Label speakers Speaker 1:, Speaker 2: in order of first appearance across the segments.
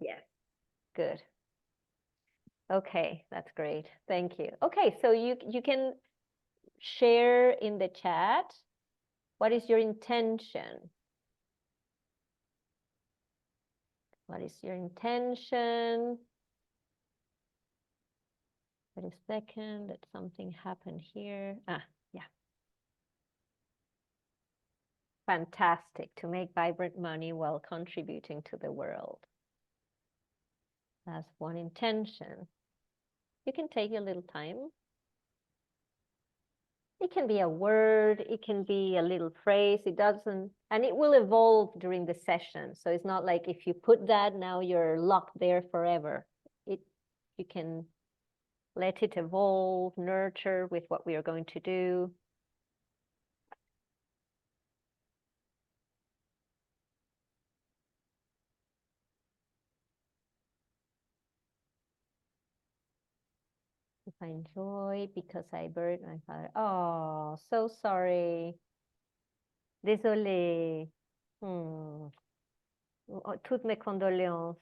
Speaker 1: Yes, good. Okay, that's great. Thank you. Okay, so you can share in the chat what is your intention. What is your intention? Wait a second, that something happened here. Yeah. Fantastic, to make vibrant money while contributing to the world. That's one intention. You can take a little time. It can be a word, it can be a little phrase, it doesn't, and it will evolve during the session. So it's not like if you put that, now you're locked there forever. You can let it evolve, nurture with what we are going to do. If I enjoy because I buried my father. Oh, so sorry. Désolé. Oh, toutes mes condoléances.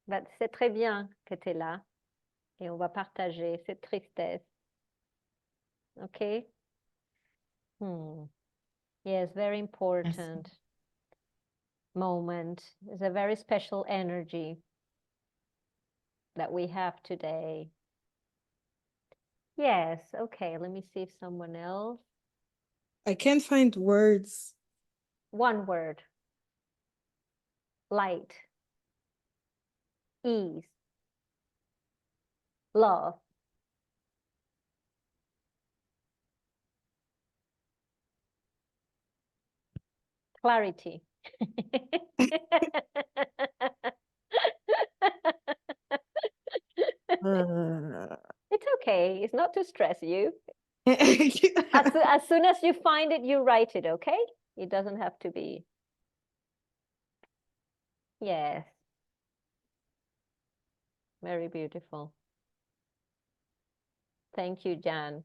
Speaker 1: Bah, c'est très bien que tu es là et on va partager cette tristesse. Okay? Yes, very important moment. It's a very special energy that we have today. Yes, okay, let me see if someone else.
Speaker 2: I can't find words.
Speaker 1: One word. Light. Ease. Love. Clarity. It's okay. It's not to stress you. As soon as you find it, you write it, okay? It doesn't have to be. Yes. Very beautiful. Thank you, Jan.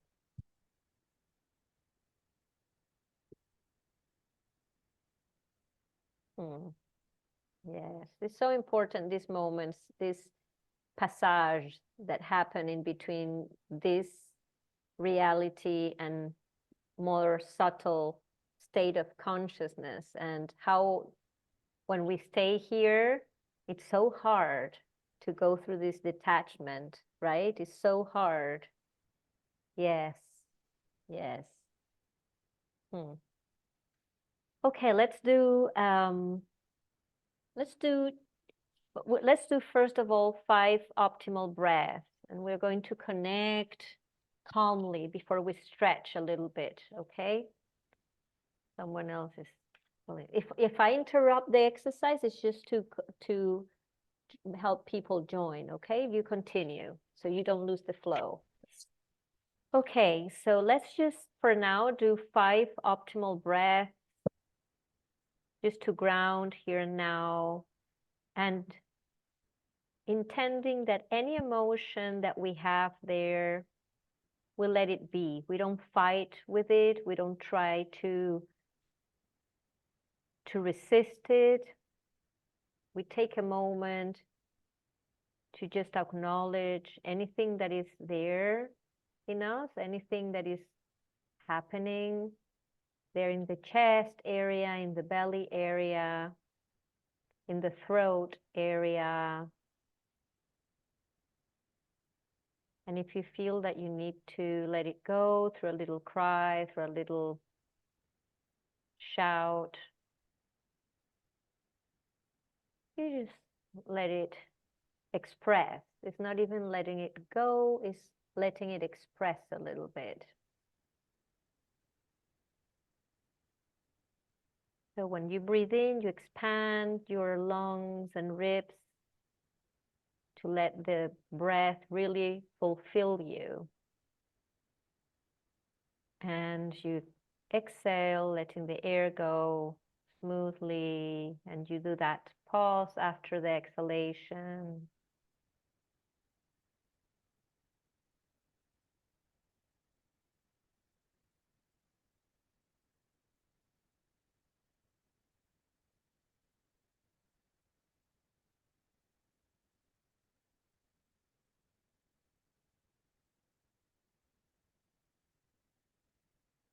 Speaker 1: Yes, it's so important, these moments, this passage that happen in between this reality and more subtle state of consciousness, and how when we stay here, it's so hard to go through this detachment, right? It's so hard. Yes, yes. Okay, let's do first of all 5 optimal breaths, and we're going to connect calmly before we stretch a little bit, okay? Someone else is, if I interrupt the exercise, it's just to help people join, okay? You continue so you don't lose the flow. Okay, so let's just for now do 5 optimal breaths just to ground here and now, and intending that any emotion that we have there, we let it be. We don't fight with it. We don't try to resist it. We take a moment to just acknowledge anything that is there in us, anything that is happening there in the chest area, in the belly area, in the throat area. And if you feel that you need to let it go through a little cry, through a little shout, you just let it express. It's not even letting it go, it's letting it express a little bit. So when you breathe in, you expand your lungs and ribs to let the breath really fulfill you. And you exhale, letting the air go smoothly, and you do that pause after the exhalation.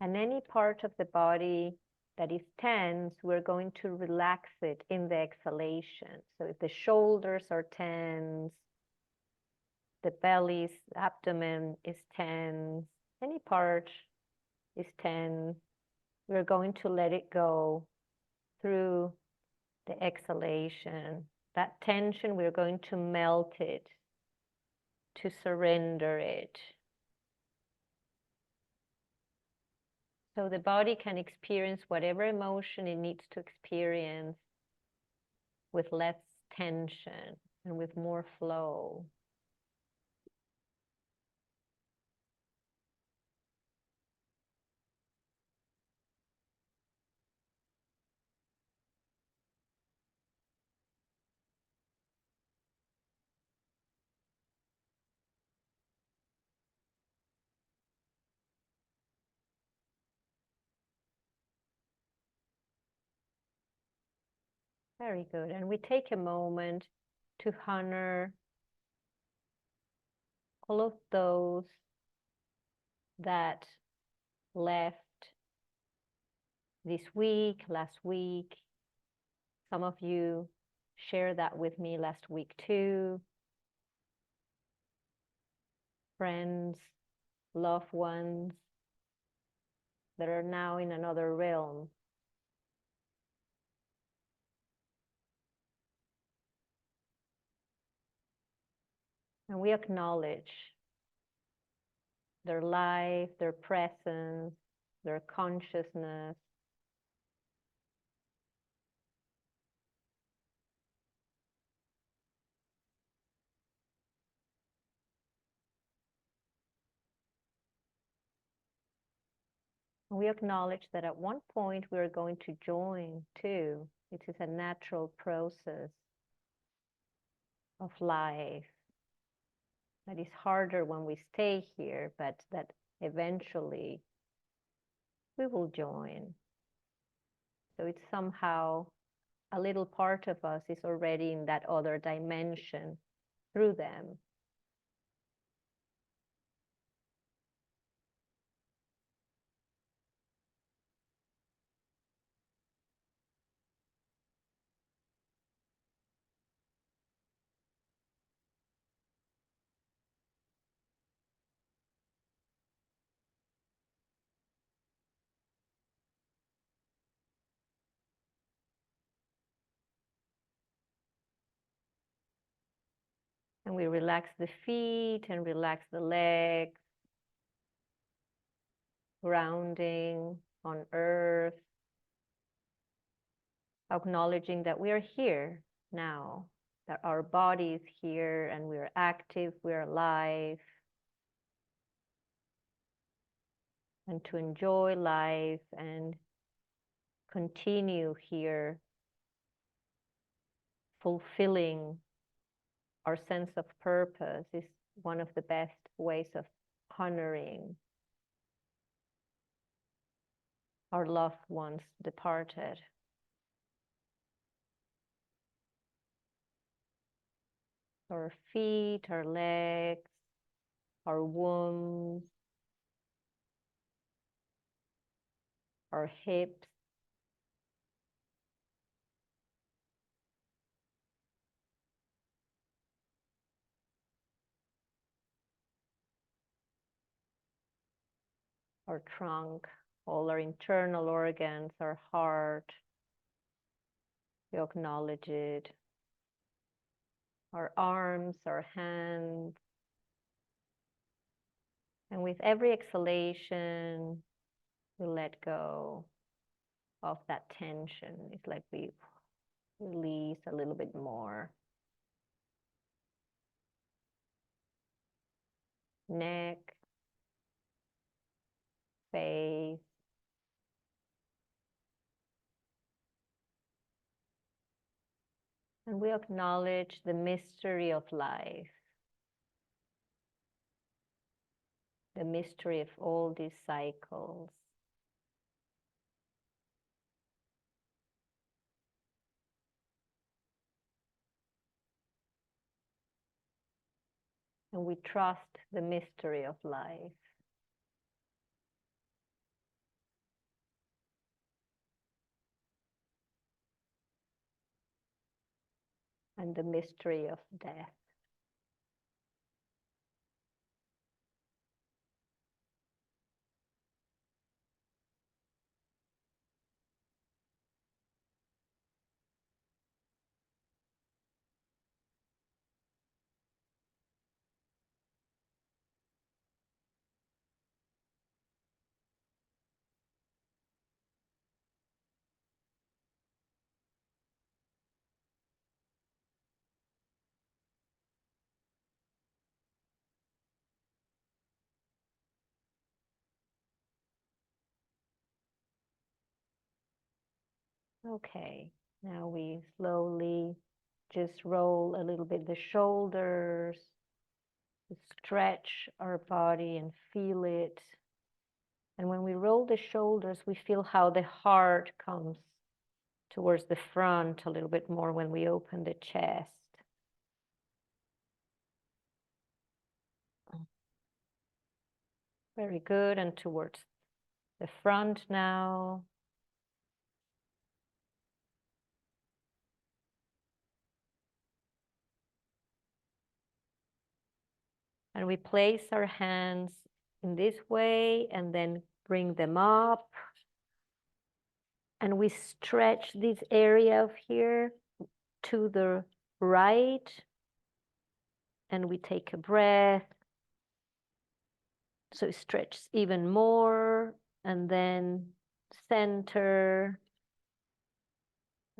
Speaker 1: And any part of the body that is tense, we're going to relax it in the exhalation. So if the shoulders are tense, the belly's abdomen is tense, any part is tense, we're going to let it go through the exhalation. That tension, we're going to melt it, to surrender it. So the body can experience whatever emotion it needs to experience with less tension and with more flow. Very good. And we take a moment to honor all of those that left this week, last week. Some of you shared that with me last week too. Friends, loved ones that are now in another realm. And we acknowledge their life, their presence, their consciousness. And we acknowledge that at one point we are going to join too. It is a natural process of life that is harder when we stay here, but that eventually we will join. So it's somehow a little part of us is already in that other dimension through them. And we relax the feet and relax the legs, grounding on earth, acknowledging that we are here now, that our body is here and we're active, we're alive, and to enjoy life and continue here, fulfilling our sense of purpose is one of the best ways of honoring our loved ones departed. Our feet, our legs, our wombs, our hips, our trunk, all our internal organs, our heart, we acknowledge it. Our arms, our hands. And with every exhalation, we let go of that tension. It's like we release a little bit more. Neck, face, and we acknowledge the mystery of life, the mystery of all these cycles. And we trust the mystery of life. and the mystery of death. Okay, now we slowly just roll a little bit the shoulders, stretch our body and feel it. And when we roll the shoulders, we feel how the heart comes towards the front a little bit more when we open the chest. Very good, and towards the front now. And we place our hands in this way and then bring them up. And we stretch this area of here to the right. And we take a breath. So it stretches even more. And then center.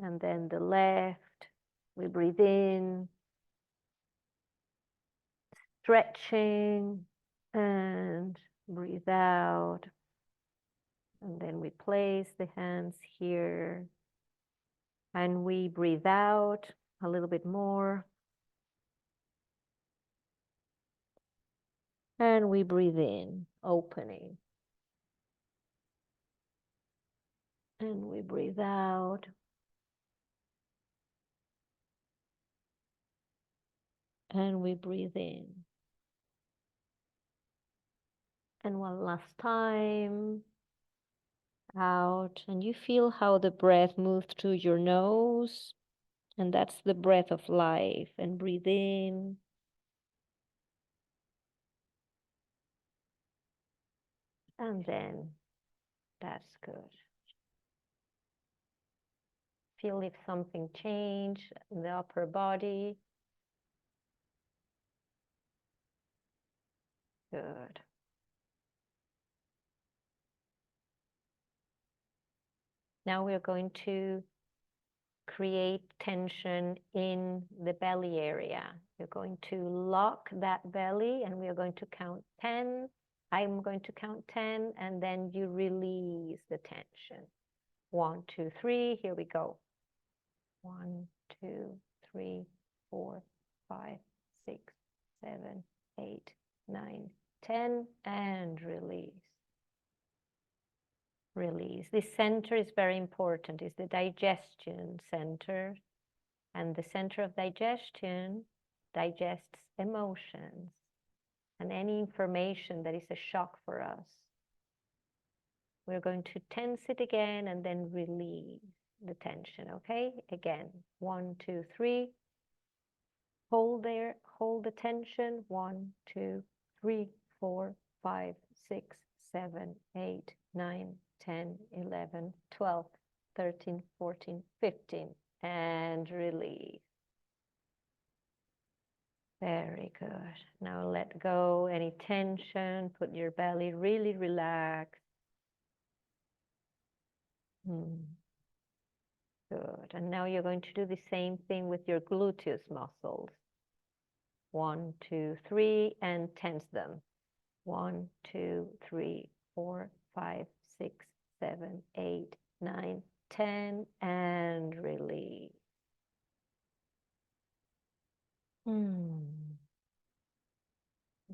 Speaker 1: And then the left. We breathe in. Stretching. And breathe out. And then we place the hands here. And we breathe out a little bit more. And we breathe in, opening. And we breathe out. And we breathe in. And one last time. Out. And you feel how the breath moves through your nose. And that's the breath of life. And breathe in. And then that's good. Feel if something changed in the upper body. Good. Now we're going to create tension in the belly area. You're going to lock that belly and we are going to count 10. I'm going to count 10 and then you release the tension. 1, 2, 3, here we go. 1, 2, 3, 4, 5, 6, 7, 8, 9, 10, and release. Release. This center is very important. It's the digestion center. And the center of digestion digests emotions and any information that is a shock for us. We're going to tense it again and then release the tension, okay? Again, 1, 2, 3. Hold there, hold the tension. 1, 2, 3, 4, 5, 6, 7, 8, 9, 10, 11, 12, 13, 14, 15, and release. Very good. Now let go any tension, put your belly really relaxed. Good. And now you're going to do the same thing with your gluteus muscles. 1, 2, 3, and tense them. 1, 2, 3, 4, 5, 6, 7, 8, 9, 10, and release.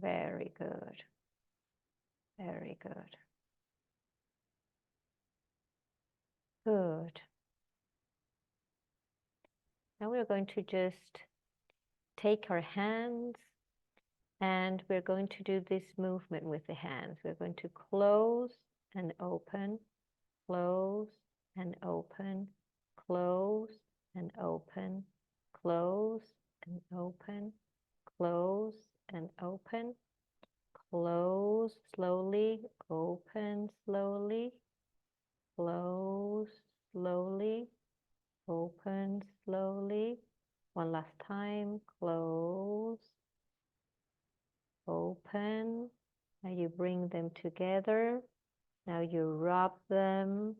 Speaker 1: Very good. Very good. Good. Now we're going to just take our hands and we're going to do this movement with the hands. We're going to close and open, close and open, close and open, close and open, close and open, close slowly, open slowly, close slowly, open slowly. One last time, close, open. Now you bring them together. Now you rub them.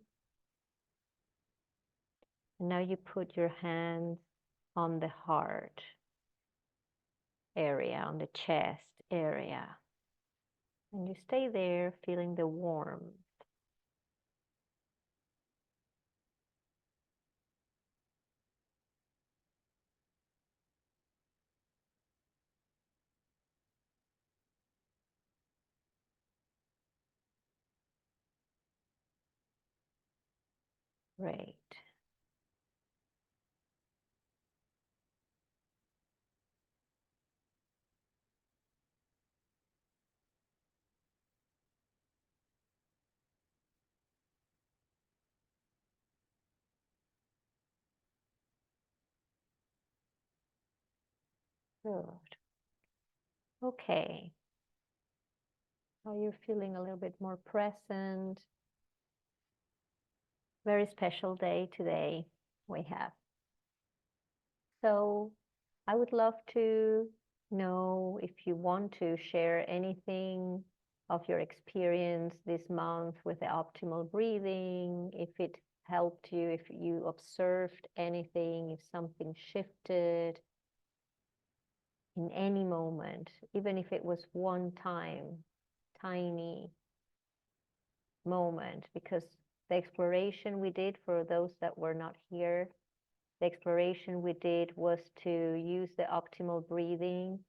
Speaker 1: And now you put your hands on the heart area, on the chest area. And you stay there feeling the warmth. Great. Good. Okay. Now you're feeling a little bit more present. Very special day today we have. So I would love to know if you want to share anything of your experience this month with the optimal breathing, if it helped you, if you observed anything, if something shifted in any moment, even if it was one time, tiny moment, because the exploration we did, for those that were not here, the exploration we did was to use the optimal breathing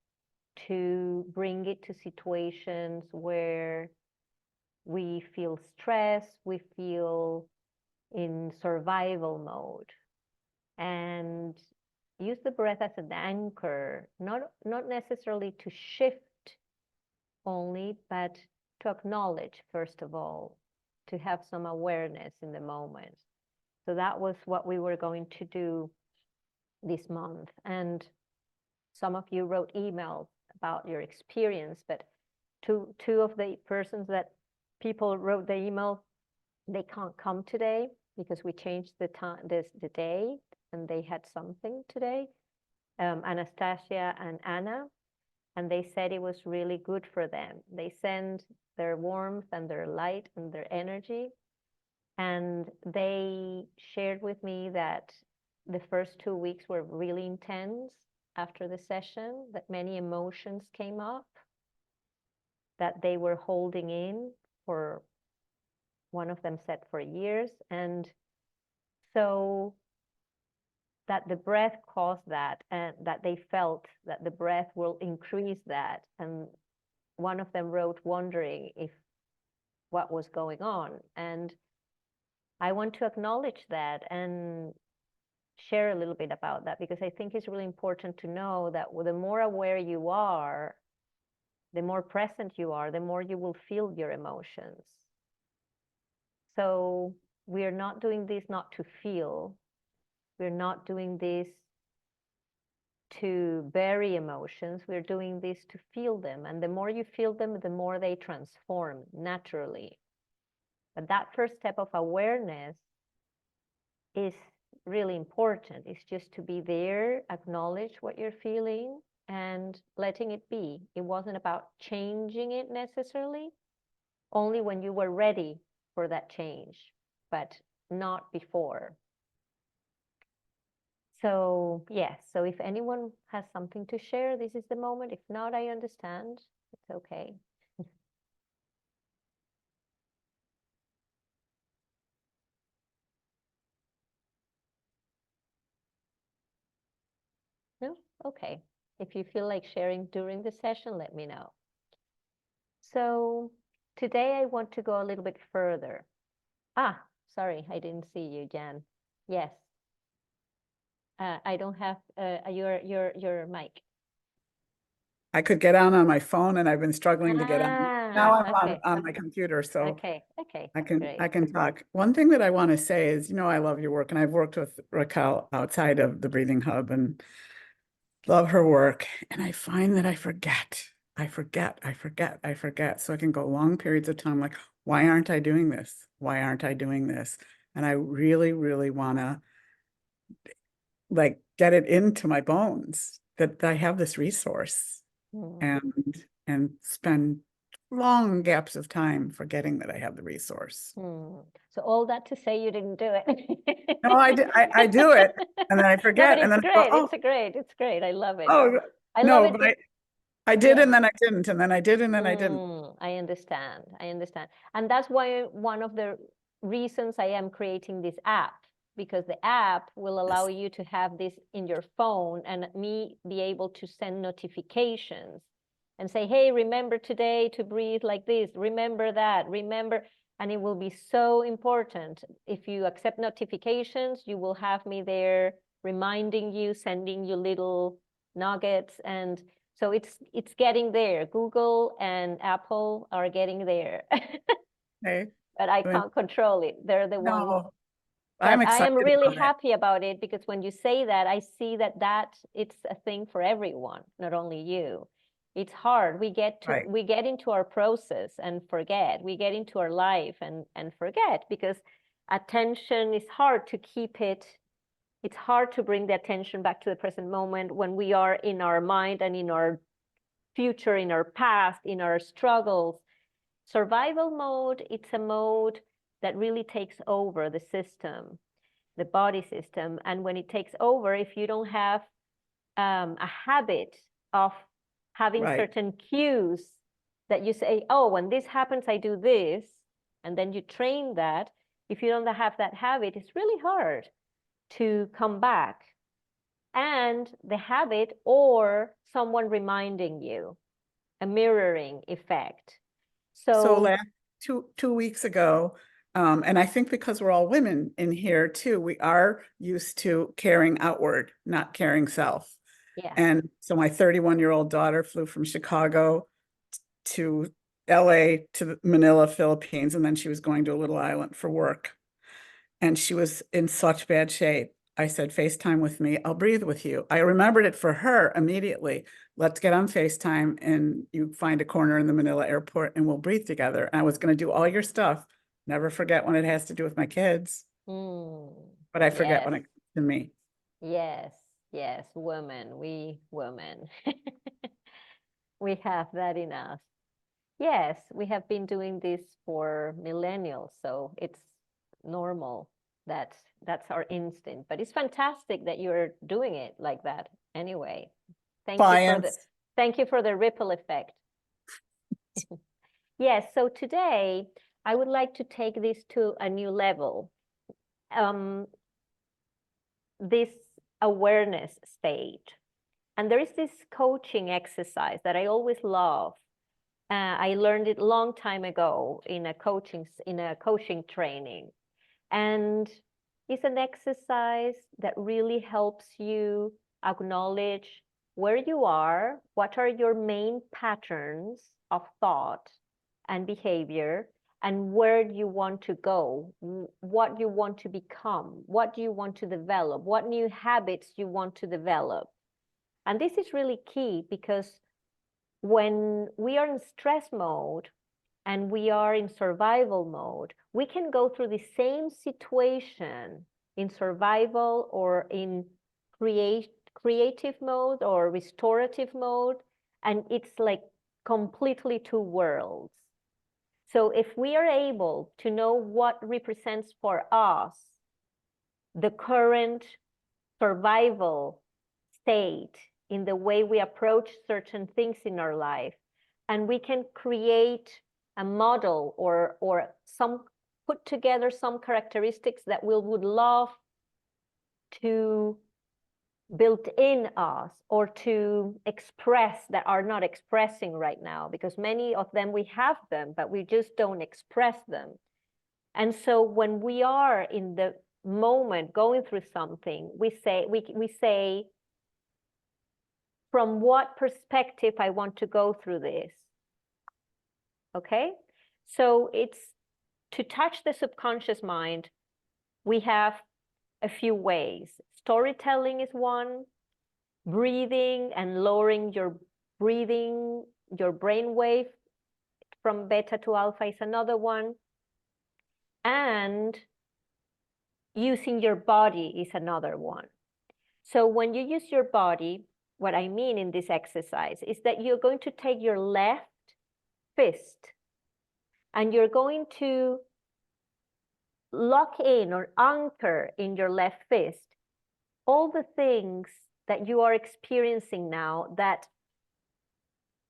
Speaker 1: to bring it to situations where we feel stress, we feel in survival mode, and use the breath as an anchor, not necessarily to shift only, but to acknowledge, first of all, to have some awareness in the moment. So that was what we were going to do this month. And some of you wrote emails about your experience, but two of the persons that people wrote the email, they can't come today because we changed the time, the day, and they had something today, Anastasia and Anna, and they said it was really good for them. They send their warmth and their light and their energy, and they shared with me that the first 2 weeks were really intense after the session, that many emotions came up that they were holding in for, one of them said, for years. And so that the breath caused that, and that they felt that the breath will increase that. And one of them wrote wondering if what was going on. And I want to acknowledge that and share a little bit about that, because I think it's really important to know that the more aware you are, the more present you are, the more you will feel your emotions. So we're not doing this not to feel. We're not doing this to bury emotions. We're doing this to feel them. And the more you feel them, the more they transform naturally. But that first step of awareness is really important. It's just to be there, acknowledge what you're feeling, and letting it be. It wasn't about changing it necessarily, only when you were ready for that change, but not before. So yes, so if anyone has something to share, this is the moment. If not, I understand. It's okay. No? Okay. If you feel like sharing during the session, let me know. So today I want to go a little bit further. Ah, sorry, I didn't see you, Jan. Yes. I don't have your mic.
Speaker 3: I could get on my phone, and I've been struggling to get on. Now I'm
Speaker 1: Okay.
Speaker 3: on my computer, so
Speaker 1: Okay.
Speaker 3: I
Speaker 1: Great.
Speaker 3: can talk. One thing that I want to say is, I love your work, and I've worked with Raquel outside of the Breathing Hub, and love her work. And I find that I forget. So I can go long periods of time like, why aren't I doing this? Why aren't I doing this? And I really, really want to like get it into my bones that I have this resource
Speaker 1: Mm.
Speaker 3: and spend long gaps of time forgetting that I have the resource.
Speaker 1: So all that to say you didn't do it.
Speaker 3: No, I do it and then I
Speaker 1: No,
Speaker 3: forget
Speaker 1: but
Speaker 3: and
Speaker 1: it's
Speaker 3: then I go,
Speaker 1: great.
Speaker 3: oh,
Speaker 1: It's great. I love it.
Speaker 3: oh,
Speaker 1: I love
Speaker 3: no,
Speaker 1: it.
Speaker 3: but I did
Speaker 1: Yeah.
Speaker 3: and then I didn't and then I did and then I didn't.
Speaker 1: I understand. I understand. And that's why one of the reasons I am creating this app, because the app will allow
Speaker 3: Yes.
Speaker 1: you to have this in your phone and me be able to send notifications and say, hey, remember today to breathe like this, remember that, remember. And it will be so important. If you accept notifications, you will have me there reminding you, sending you little nuggets. And so it's getting there. Google and Apple are getting there.
Speaker 3: Okay.
Speaker 1: But I
Speaker 3: I mean,
Speaker 1: can't control it. They're the ones.
Speaker 3: no, I'm
Speaker 1: But I am
Speaker 3: excited
Speaker 1: really
Speaker 3: about it.
Speaker 1: happy about it because when you say that, I see that it's a thing for everyone, not only you. It's hard. We
Speaker 3: Right.
Speaker 1: get into our process and forget. We get into our life and forget because attention is hard to keep it. It's hard to bring the attention back to the present moment when we are in our mind and in our future, in our past, in our struggles. Survival mode, it's a mode that really takes over the system, the body system. And when it takes over, if you don't have a habit of having
Speaker 3: Right.
Speaker 1: certain cues that you say, oh, when this happens, I do this, and then you train that. If you don't have that habit, it's really hard to come back. And the habit or someone reminding you, a mirroring effect.
Speaker 3: So
Speaker 1: So
Speaker 3: last two weeks ago, and I think because we're all women in here too, we are used to caring outward, not caring self.
Speaker 1: yeah.
Speaker 3: And so my 31-year-old daughter flew from Chicago to LA to Manila, Philippines, and then she was going to a little island for work. And she was in such bad shape. I said, FaceTime with me. I'll breathe with you. I remembered it for her immediately. Let's get on FaceTime and you find a corner in the Manila airport and we'll breathe together. And I was going to do all your stuff. Never forget when it has to do with my kids, but I forget when it
Speaker 1: Yes,
Speaker 3: comes to me.
Speaker 1: yes, women, we women. We have that in us. Yes, we have been doing this for millennials, so it's normal. That's our instinct. But it's fantastic that you're doing it like that anyway.
Speaker 3: Clients.
Speaker 1: Thank you for the ripple effect. Yes, so today I would like to take this to a new level. This awareness state. And there is this coaching exercise that I always love. I learned it a long time ago in a coaching training. And it's an exercise that really helps you acknowledge where you are, what are your main patterns of thought and behavior, and where do you want to go, what you want to become, what do you want to develop, what new habits you want to develop. And this is really key because when we are in stress mode and we are in survival mode, we can go through the same situation in survival or in creative mode or restorative mode, and it's like completely two worlds. So if we are able to know what represents for us the current survival state in the way we approach certain things in our life, and we can create a model or some put together some characteristics that we would love to build in us or to express that are not expressing right now, because many of them we have them but we just don't express them. And so when we are in the moment going through something, we say from what perspective I want to go through this. Okay, so it's to touch the subconscious mind. We have a few ways. Storytelling is one. breathing and lowering your breathing, your brain wave from beta to alpha is another one. And using your body is another one. So when you use your body, what I mean in this exercise is that you're going to take your left fist and you're going to lock in or anchor in your left fist all the things that you are experiencing now that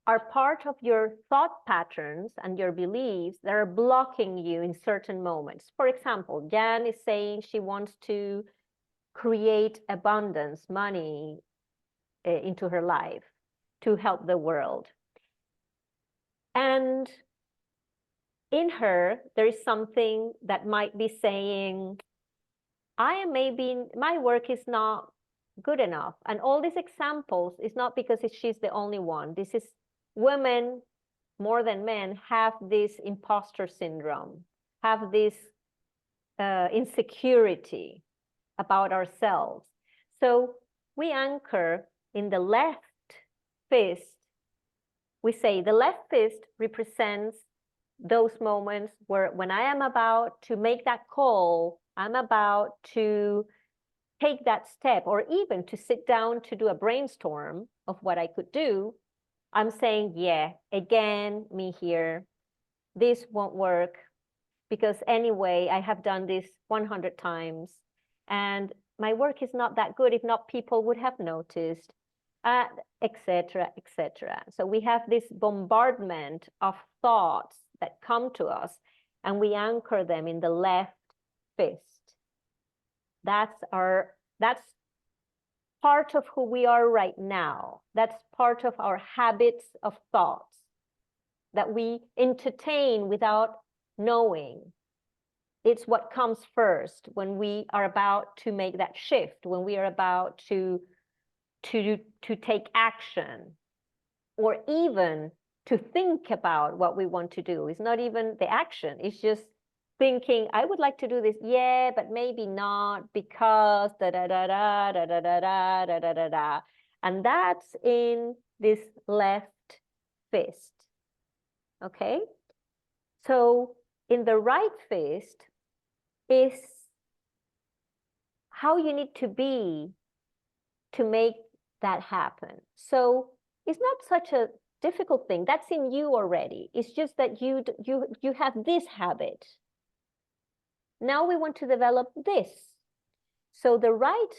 Speaker 1: are part of your thought patterns and your beliefs that are blocking you in certain moments. For example, Jan is saying she wants to create abundance, money into her life to help the world. And in her, there is something that might be saying, my work is not good enough. And all these examples is not because she's the only one. This is women more than men have this imposter syndrome, have this insecurity about ourselves. So we anchor in the left fist. We say the left fist represents those moments where when I am about to make that call, I'm about to take that step, or even to sit down to do a brainstorm of what I could do, I'm saying, yeah, again, me here, this won't work because anyway, I have done this 100 times and my work is not that good. If not, people would have noticed, etc., etc. So we have this bombardment of thoughts that come to us and we anchor them in the left fist. That's part of who we are right now. That's part of our habits of thoughts that we entertain without knowing. It's what comes first when we are about to make that shift, when we are about to take action, or even to think about what we want to do. It's not even the action, it's just thinking, I would like to do this, yeah, but maybe not because da da da da da da da da da da da da. And that's in this left fist. Okay? So in the right fist is how you need to be to make that happen. So it's not such a difficult thing. That's in you already. It's just that you have this habit. Now we want to develop this. So the right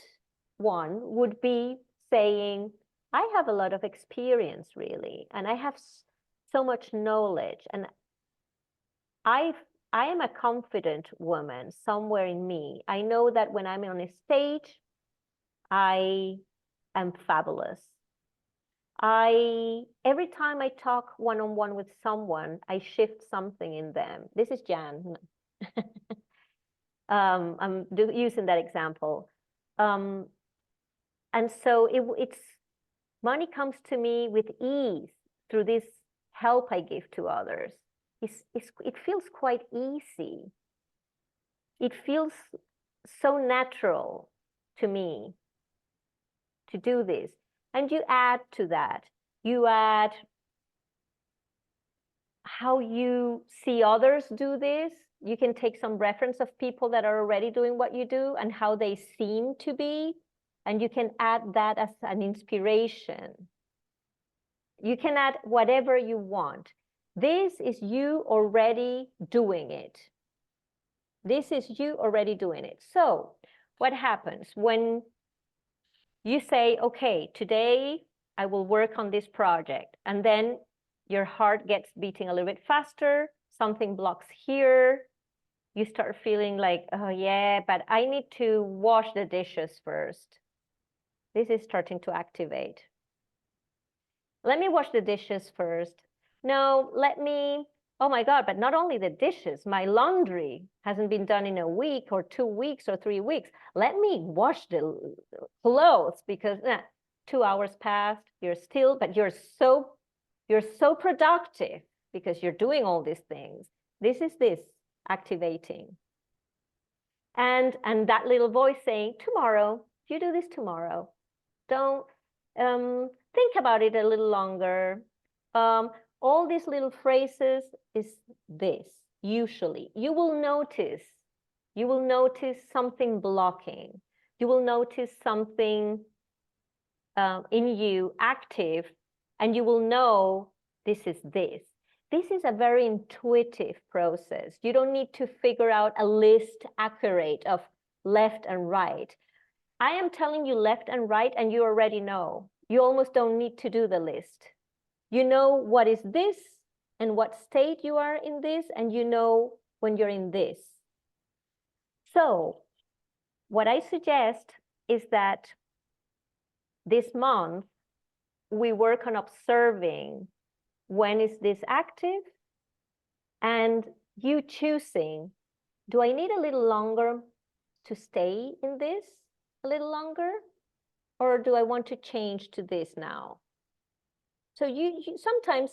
Speaker 1: one would be saying, I have a lot of experience really, and I have so much knowledge, and I am a confident woman somewhere in me. I know that when I'm on a stage, I am fabulous. Every time I talk one-on-one with someone, I shift something in them. This is Jan. I'm using that example. And so it's money comes to me with ease through this help I give to others. It feels quite easy. It feels so natural to me to do this. And you add to that, you add how you see others do this. You can take some reference of people that are already doing what you do and how they seem to be, and you can add that as an inspiration. You can add whatever you want. This is you already doing it. This is you already doing it. So what happens when you say, okay, today I will work on this project, and then your heart gets beating a little bit faster, something blocks here, you start feeling like, oh yeah, but I need to wash the dishes first. This is starting to activate. Let me wash the dishes first. No, oh my God, but not only the dishes, my laundry hasn't been done in a week or 2 weeks or 3 weeks. Let me wash the clothes because 2 hours passed, but you're so productive because you're doing all these things. This is activating. And that little voice saying, tomorrow, you do this tomorrow. Don't, Think about it a little longer. All these little phrases is this, usually. You will notice something blocking. You will notice something in you active, and you will know this is this. This is a very intuitive process. You don't need to figure out a list accurate of left and right. I am telling you left and right, and you already know. You almost don't need to do the list. You know what is this and what state you are in this, and you know when you're in this. So what I suggest is that this month we work on observing when is this active, and you choosing, do I need a little longer to stay in this a little longer, or do I want to change to this now? So you sometimes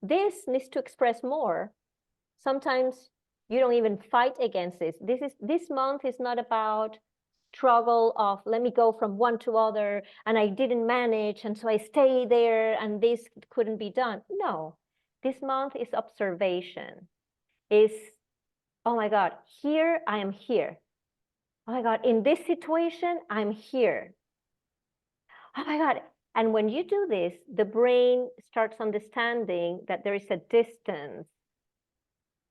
Speaker 1: this needs to express more. Sometimes you don't even fight against this. This month is not about struggle of let me go from one to other, and I didn't manage, and so I stay there, and this couldn't be done. No, this month is observation. Is, oh my God, here I am here. Oh my God, in this situation, I'm here. Oh my God. And when you do this, the brain starts understanding that there is a distance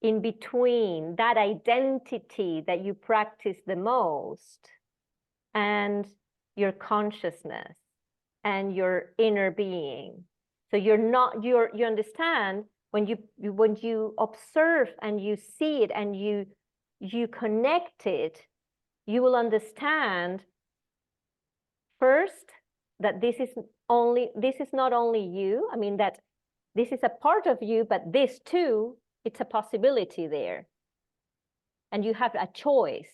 Speaker 1: in between that identity that you practice the most and your consciousness and your inner being. So you understand when you observe and you see it and you connect it, you will understand first that this is not only you. I mean, that this is a part of you, but this too, it's a possibility there. And you have a choice.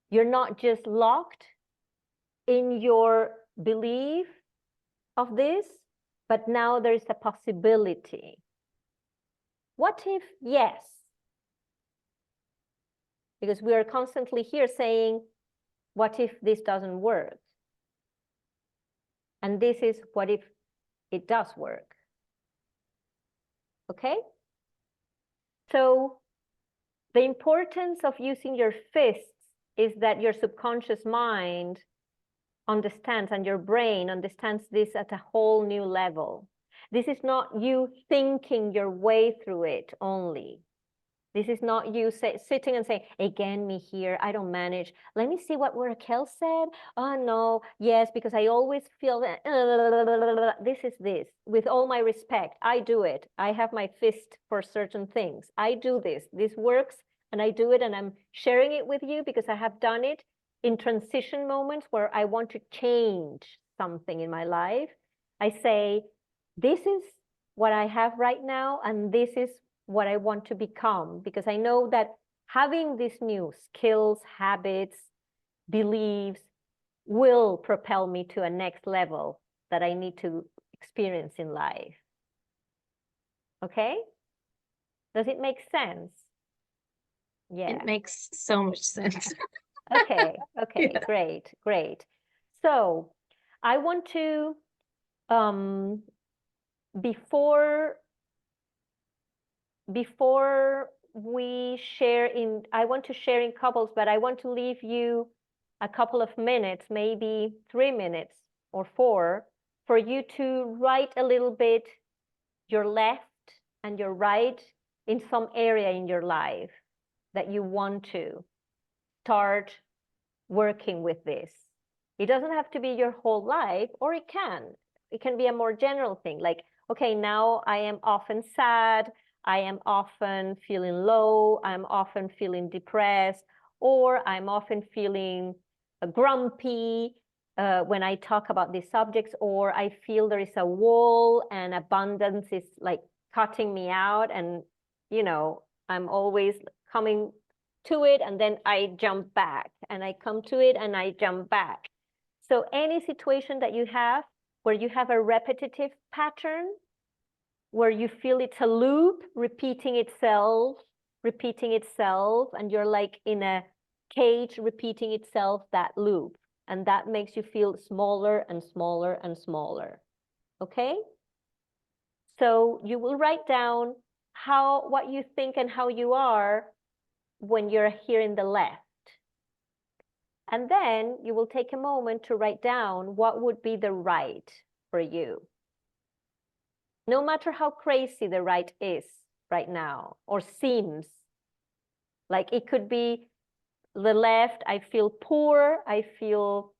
Speaker 1: You're not just locked in your belief of this, but now there's a possibility. What if yes? Because we are constantly here saying, what if this doesn't work? And this is what if it does work? Okay? So the importance of using your fists is that your subconscious mind understands and your brain understands this at a whole new level. This is not you thinking your way through it only. This is not you sitting and saying, again, me here, I don't manage. Let me see what Raquel said. Oh, no, yes, because I always feel that this is this. With all my respect, I do it. I have my fist for certain things. I do this. This works, and I do it, and I'm sharing it with you because I have done it in transition moments where I want to change something in my life. I say, this is what I have right now, and this is what I want to become, because I know that having these new skills, habits, beliefs will propel me to a next level that I need to experience in life. Okay? Does it make sense? Yeah.
Speaker 4: It makes so much sense.
Speaker 1: Okay, okay,
Speaker 4: Yeah.
Speaker 1: great. So I want to, before we share I want to share in couples, but I want to leave you a couple of minutes, maybe 3 minutes or 4, for you to write a little bit your left and your right in some area in your life that you want to start working with this. It doesn't have to be your whole life, or it can be a more general thing, like, okay, now I am often sad, I am often feeling low, I'm often feeling depressed, or I'm often feeling grumpy when I talk about these subjects, or I feel there is a wall and abundance is like cutting me out, and I'm always coming to it and then I jump back, and I come to it and I jump back. So any situation that you have where you have a repetitive pattern, where you feel it's a loop repeating itself, and you're like in a cage repeating itself, that loop. and that makes you feel smaller and smaller and smaller. Okay? So you will write down what you think and how you are when you're here in the left. And then you will take a moment to write down what would be the right for you. No matter how crazy the right is right now, or seems. Like it could be the left, I feel poor, I feel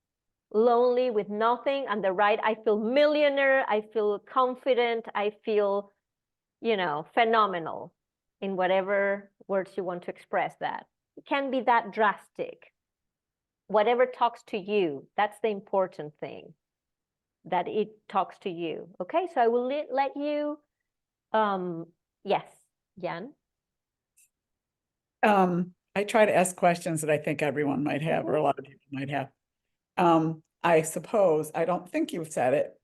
Speaker 1: lonely with nothing, and the right, I feel millionaire, I feel confident, I feel, phenomenal, in whatever words you want to express that. It can be that drastic. Whatever talks to you, that's the important thing, that it talks to you. Okay, so I will let you, yes, Jan?
Speaker 3: I try to ask questions that I think everyone might have, or a lot of people might have. I suppose, I don't think you've said it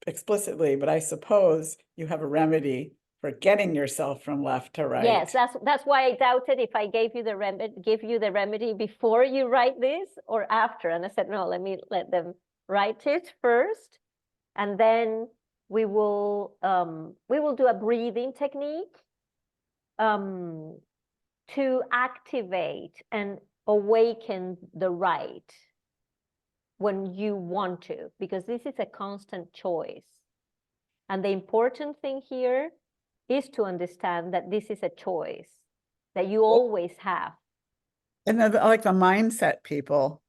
Speaker 3: explicitly, but I suppose you have a remedy for getting yourself from left to right.
Speaker 1: Yes, that's why I doubted if I gave you the remedy before you write this or after. And I said, no, let me let them write it first, and then we will do a breathing technique to activate and awaken the right when you want to, because this is a constant choice. And the important thing here is to understand that this is a choice that you always have.
Speaker 3: And then like the mindset people,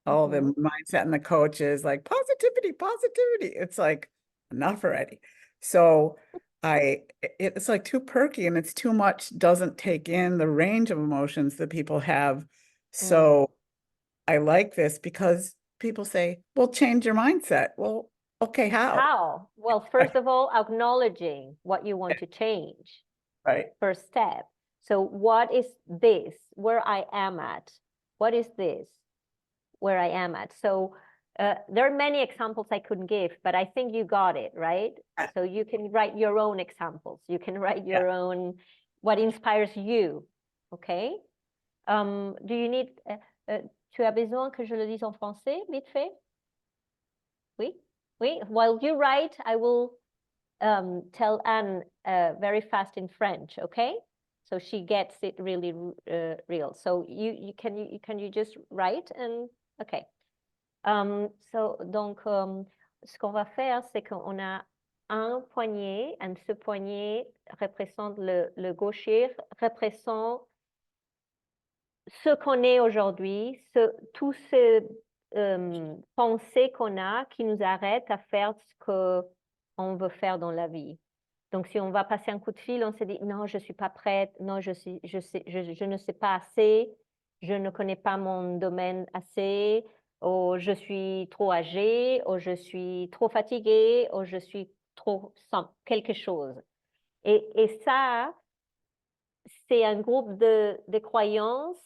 Speaker 3: all the
Speaker 1: Mhm.
Speaker 3: mindset and the coaches, like positivity, positivity. It's like enough already. So it's like too perky and it's too much, doesn't take in the range of emotions that people have. So I like this because people say, well, change your mindset. Well, okay, how?
Speaker 1: How? Well, first of all, acknowledging what you want to change.
Speaker 3: Right.
Speaker 1: First step. So what is this? Where I am at? What is this? Where I am at? So there are many examples I couldn't give, but I think you got it, right? So you can write your own examples. You can write your own, what inspires you, okay? Do you need, tu as besoin que je le dise en français, vite fait? Oui? Oui? While you write, I will tell Anne very fast in French, okay? So she gets it really real. So can you just write and okay. Donc ce qu'on va faire, c'est qu'on a un poignet, and ce poignet représente le gaucher, représente ce qu'on est aujourd'hui, tous ces pensées qu'on a qui nous arrêtent à faire ce qu'on veut faire dans la vie. Donc, si on va passer un coup de fil, on se dit, non, je ne suis pas prête, non, je ne sais pas assez, je ne connais pas mon domaine assez, ou je suis trop âgée, ou je suis trop fatiguée, ou je suis trop sans quelque chose. Et ça, c'est un groupe de croyances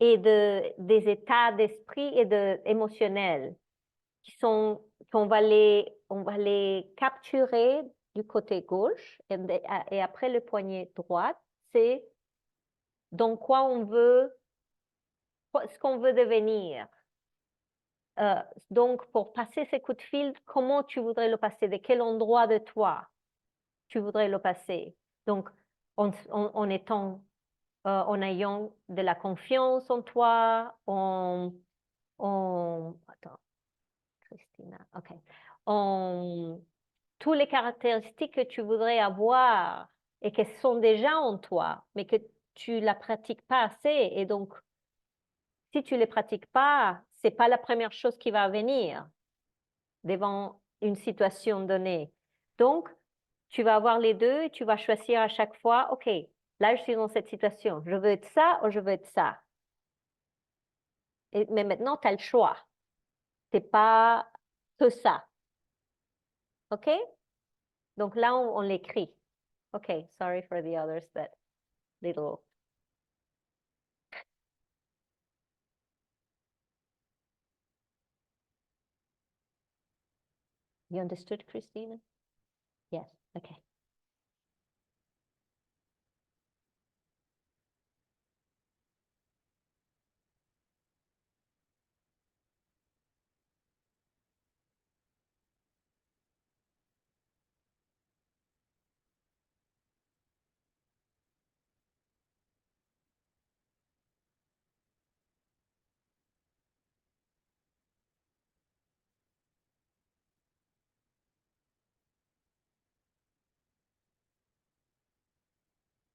Speaker 1: et des états d'esprit et émotionnels qu'on va les capturer du côté gauche et après le poignet droit, c'est dans quoi on veut, ce qu'on veut devenir. Donc, pour passer ces coups de fil, comment tu voudrais le passer? De quel endroit de toi tu voudrais le passer? Donc, en ayant de la confiance en toi, attends, Christina, ok. Tous les caractéristiques que tu voudrais avoir et qui sont déjà en toi, mais que tu ne la pratiques pas assez. Et donc, si tu ne les pratiques pas, ce n'est pas la première chose qui va venir devant une situation donnée. Donc, tu vas avoir les deux et tu vas choisir à chaque fois, OK, là, je suis dans cette situation. Je veux être ça ou je veux être ça. Mais maintenant, tu as le choix. Ce n'est pas que ça. OK? Donc là, on l'écrit. OK, sorry for the others that little. You understood, Christina? Yes, okay.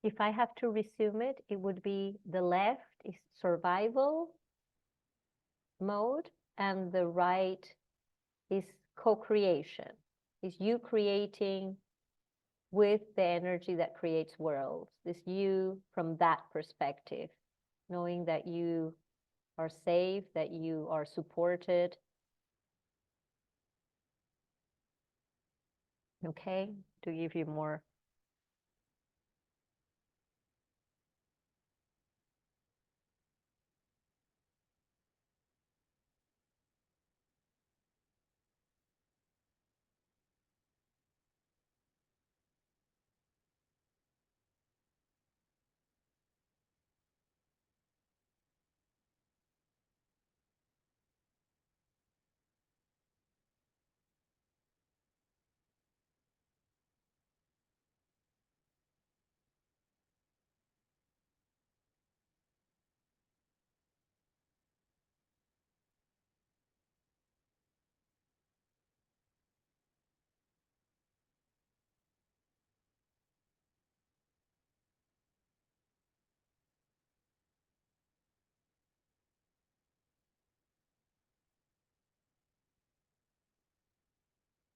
Speaker 1: If I have to resume it, it would be the left is survival mode and the right is co-creation. Is you creating with the energy that creates worlds. This you from that perspective, knowing that you are safe, that you are supported. Okay, to give you more.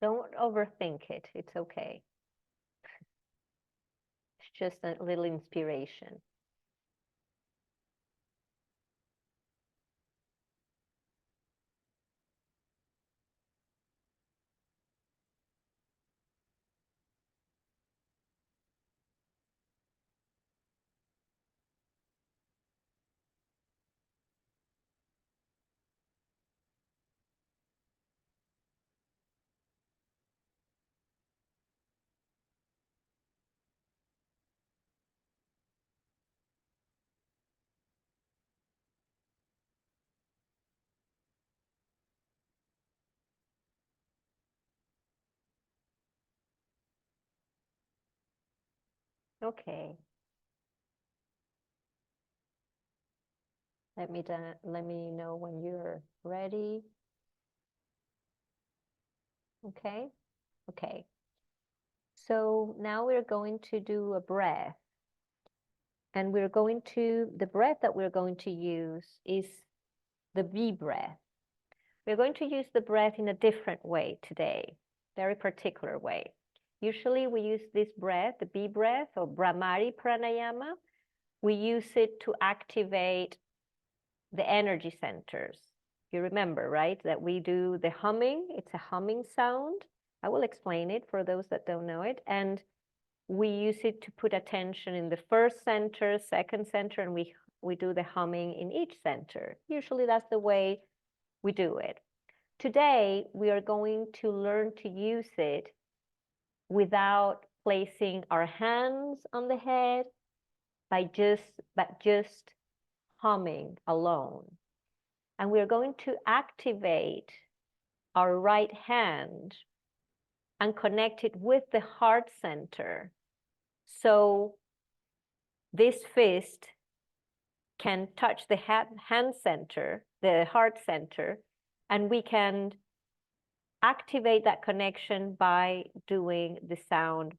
Speaker 1: Don't overthink it. It's okay. It's just a little inspiration. Okay. Let me know when you're ready. Okay. Okay. So now we're going to do a breath. And the breath that we're going to use is the B breath. We're going to use the breath in a different way today, very particular way. Usually we use this breath, the B breath or Bhramari Pranayama. We use it to activate the energy centers. You remember, right, that we do the humming. It's a humming sound. I will explain it for those that don't know it. And we use it to put attention in the first center, second center, and we do the humming in each center. Usually that's the way we do it. Today, we are going to learn to use it without placing our hands on the head, but just humming alone. And we're going to activate our right hand and connect it with the heart center. So this fist can touch the hand center, the heart center, and we can activate that connection by doing the sound.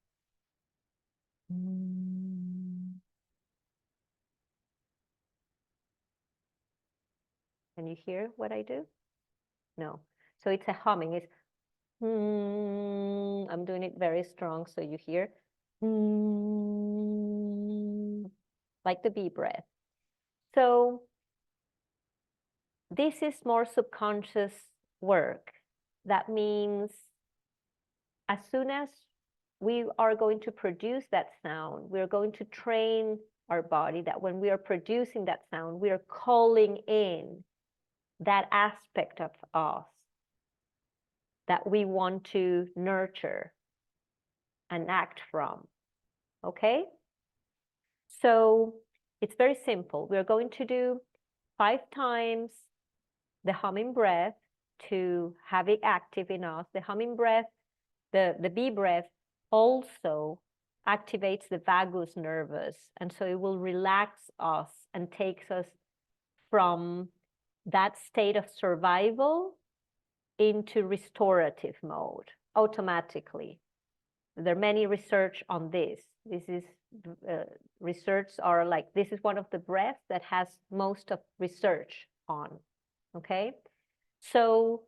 Speaker 1: Can you hear what I do? No. So it's a humming. It's I'm doing it very strong so you hear like the B breath. So this is more subconscious work. That means as soon as we are going to produce that sound, we're going to train our body that when we are producing that sound, we are calling in that aspect of us that we want to nurture and act from. Okay? So it's very simple. We're going to do 5 times the humming breath to have it active in us. The humming breath, the B breath also activates the vagus nervus. And so it will relax us and takes us from that state of survival into restorative mode automatically. There are many research on this. This is research are like, this is one of the breaths that has most of research on, okay? So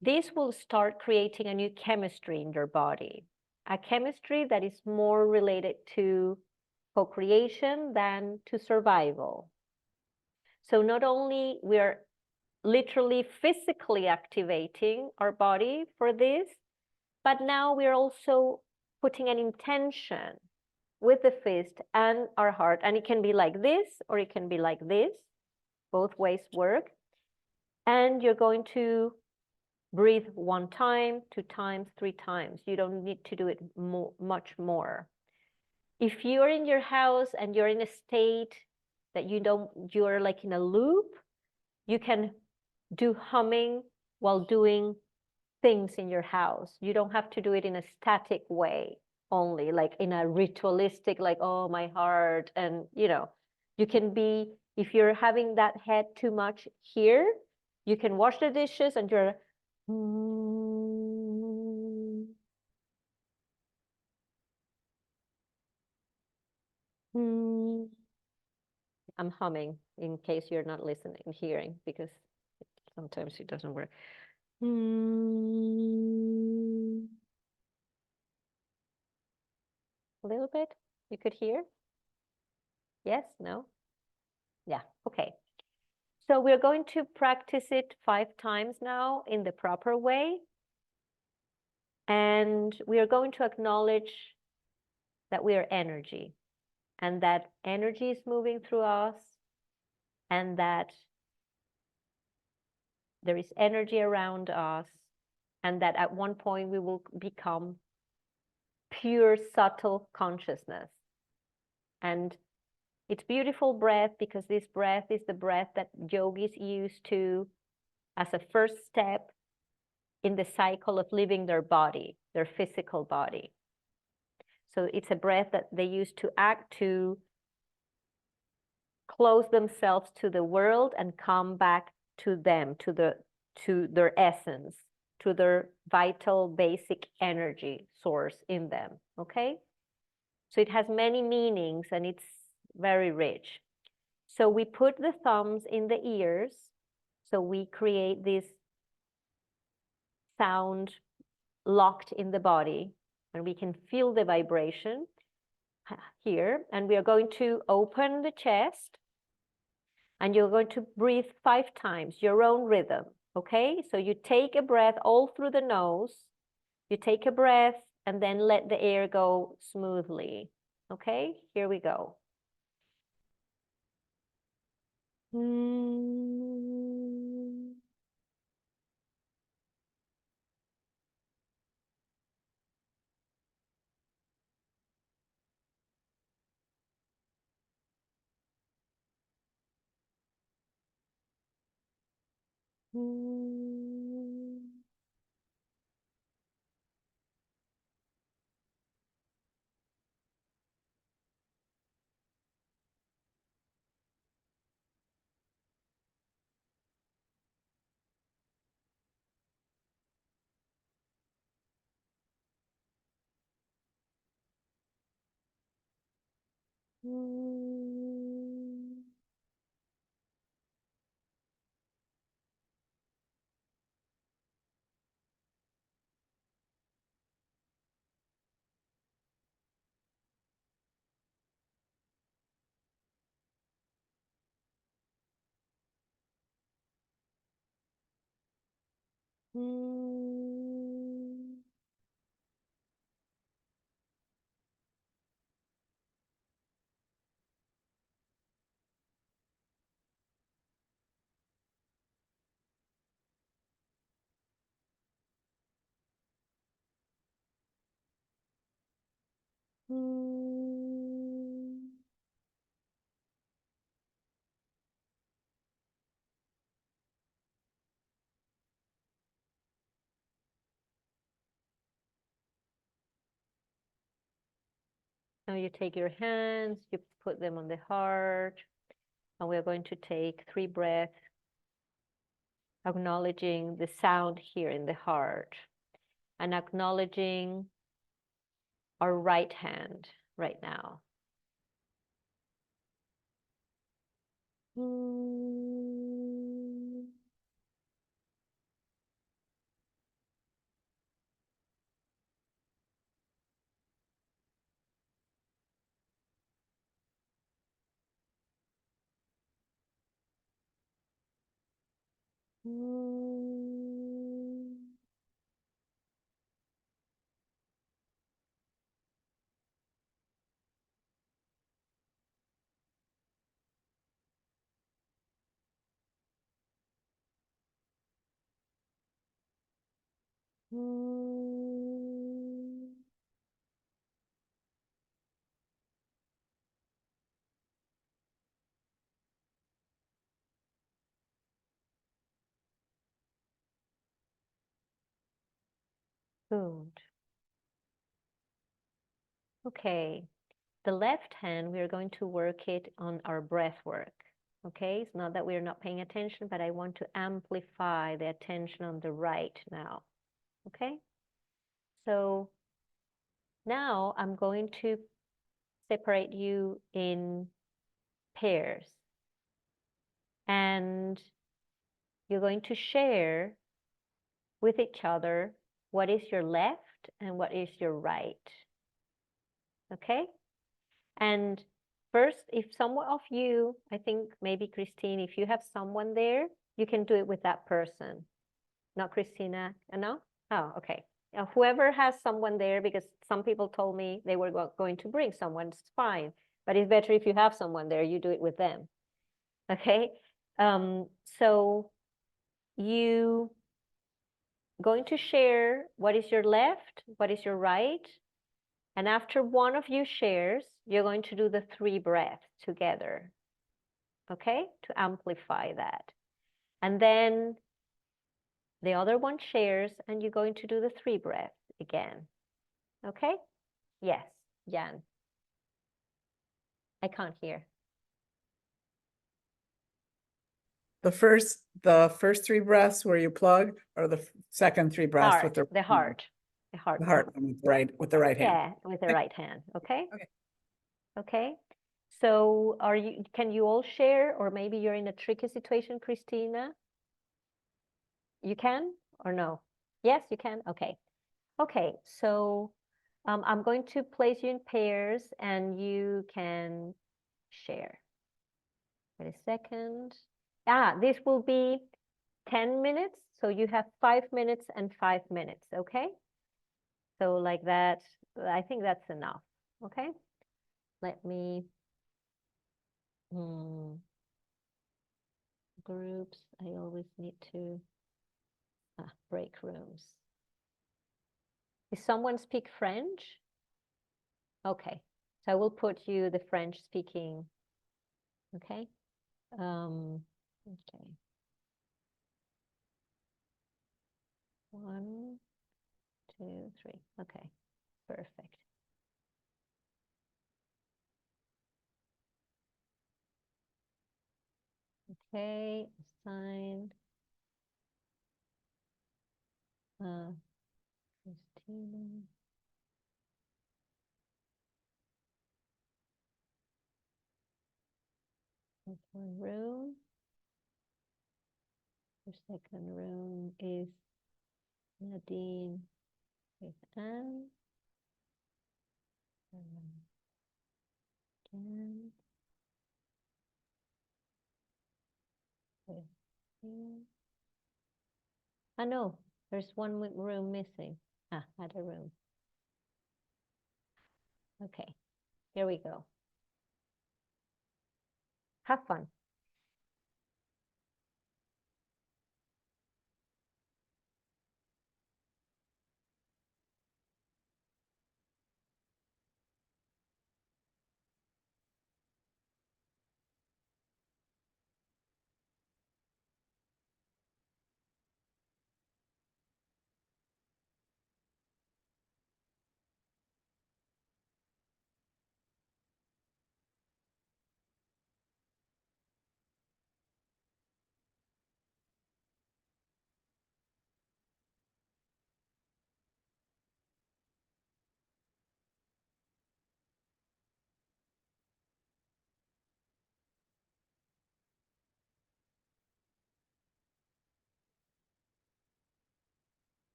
Speaker 1: this will start creating a new chemistry in your body, a chemistry that is more related to co-creation than to survival. So not only we are literally physically activating our body for this, but now we're also putting an intention with the fist and our heart. And it can be like this, or it can be like this. Both ways work. And you're going to breathe 1 time, 2 times, 3 times. You don't need to do it much more. If you're in your house and you're in a state that you're like in a loop, you can do humming while doing things in your house. You don't have to do it in a static way only, like in a ritualistic, like, oh, my heart. And, you can be, if you're having that head too much here, you can wash the dishes and you're, I'm humming in case you're not listening, hearing, because sometimes it doesn't work. A little bit, you could hear? Yes, no? Yeah, okay. So we're going to practice it 5 times now in the proper way. And we are going to acknowledge that we are energy, and that energy is moving through us, and that there is energy around us, and that at one point we will become pure, subtle consciousness. And it's beautiful breath, because this breath is the breath that yogis use to, as a first step in the cycle of leaving their body, their physical body. So it's a breath that they use to act, to close themselves to the world and come back to them, to their essence, to their vital basic energy source in them, okay? So it has many meanings and it's very rich. So we put the thumbs in the ears, so we create this sound locked in the body, and we can feel the vibration here. And we are going to open the chest, and you're going to breathe 5 times, your own rhythm, okay? So you take a breath all through the nose, you take a breath, and then let the air go smoothly, okay? Here we go. Now you take your hands, you put them on the heart, and we're going to take 3 breaths, acknowledging the sound here in the heart, and acknowledging our right hand, right now. Mm. Mm. Mm. Good. Okay. The left hand, we are going to work it on our breath work. Okay, it's not that we're not paying attention, but I want to amplify the attention on the right now. Okay, so now I'm going to separate you in pairs, and you're going to share with each other what is your left and what is your right. Okay, and first, if someone of you, I think maybe Christine, if you have someone there, you can do it with that person. Not Christina, no? Oh, okay. Whoever has someone there, because some people told me they were going to bring someone, it's fine. But it's better if you have someone there, you do it with them. Okay? So you going to share what is your left, what is your right, and after one of you shares, you're going to do the 3 breaths together, okay? To amplify that. And then the other one shares, and you're going to do the 3 breaths again, okay? Yes, Jan. I can't hear.
Speaker 3: The first 3 breaths where you plug, or the second 3 breaths with
Speaker 1: Heart,
Speaker 3: the
Speaker 1: the heart, the heart.
Speaker 3: the heart one with the right hand.
Speaker 1: Yeah, with the
Speaker 3: Okay.
Speaker 1: right hand, okay?
Speaker 3: Okay.
Speaker 1: Okay. So can you all share, or maybe you're in a tricky situation, Christina? You can or no? Yes, you can. Okay. Okay. So I'm going to place you in pairs and you can share. Wait a second. This will be 10 minutes. So you have 5 minutes and 5 minutes. Okay. So like that, I think that's enough. Okay. Let me, groups, I always need to break rooms. Does someone speak French? Okay, so I will put you the French speaking. Okay. Okay. 1, 2, 3. Okay, perfect. Okay, assign. Christina. That's one room. The second room is Nadine with Anne. Jan with you. No, there's one room missing. Other room. Okay, here we go. Have fun.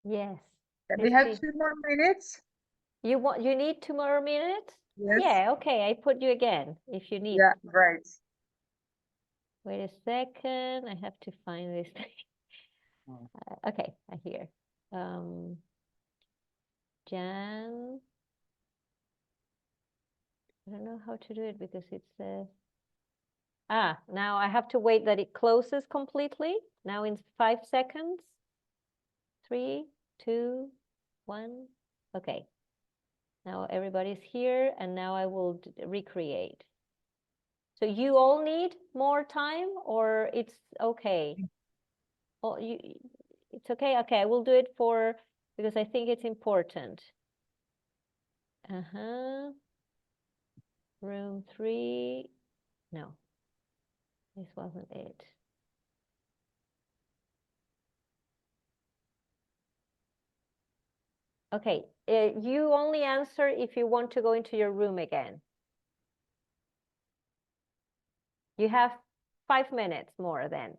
Speaker 1: Yes.
Speaker 5: Can we have
Speaker 1: Christy,
Speaker 5: 2 more minutes?
Speaker 1: you need 2 more minutes?
Speaker 5: Yes.
Speaker 1: Yeah, okay, I put you again if you need.
Speaker 5: Yeah, great.
Speaker 1: Wait a second, I have to find this thing. Okay, I hear. Jan. I don't know how to do it because it says. Now I have to wait that it closes completely. Now in 5 seconds. 3, 2, 1. Okay. Now everybody's here and now I will recreate. So you all need more time or it's okay? Oh, it's okay. Okay, I will do it because I think it's important. Room 3. No, this wasn't it. Okay, you only answer if you want to go into your room again. You have 5 minutes more then.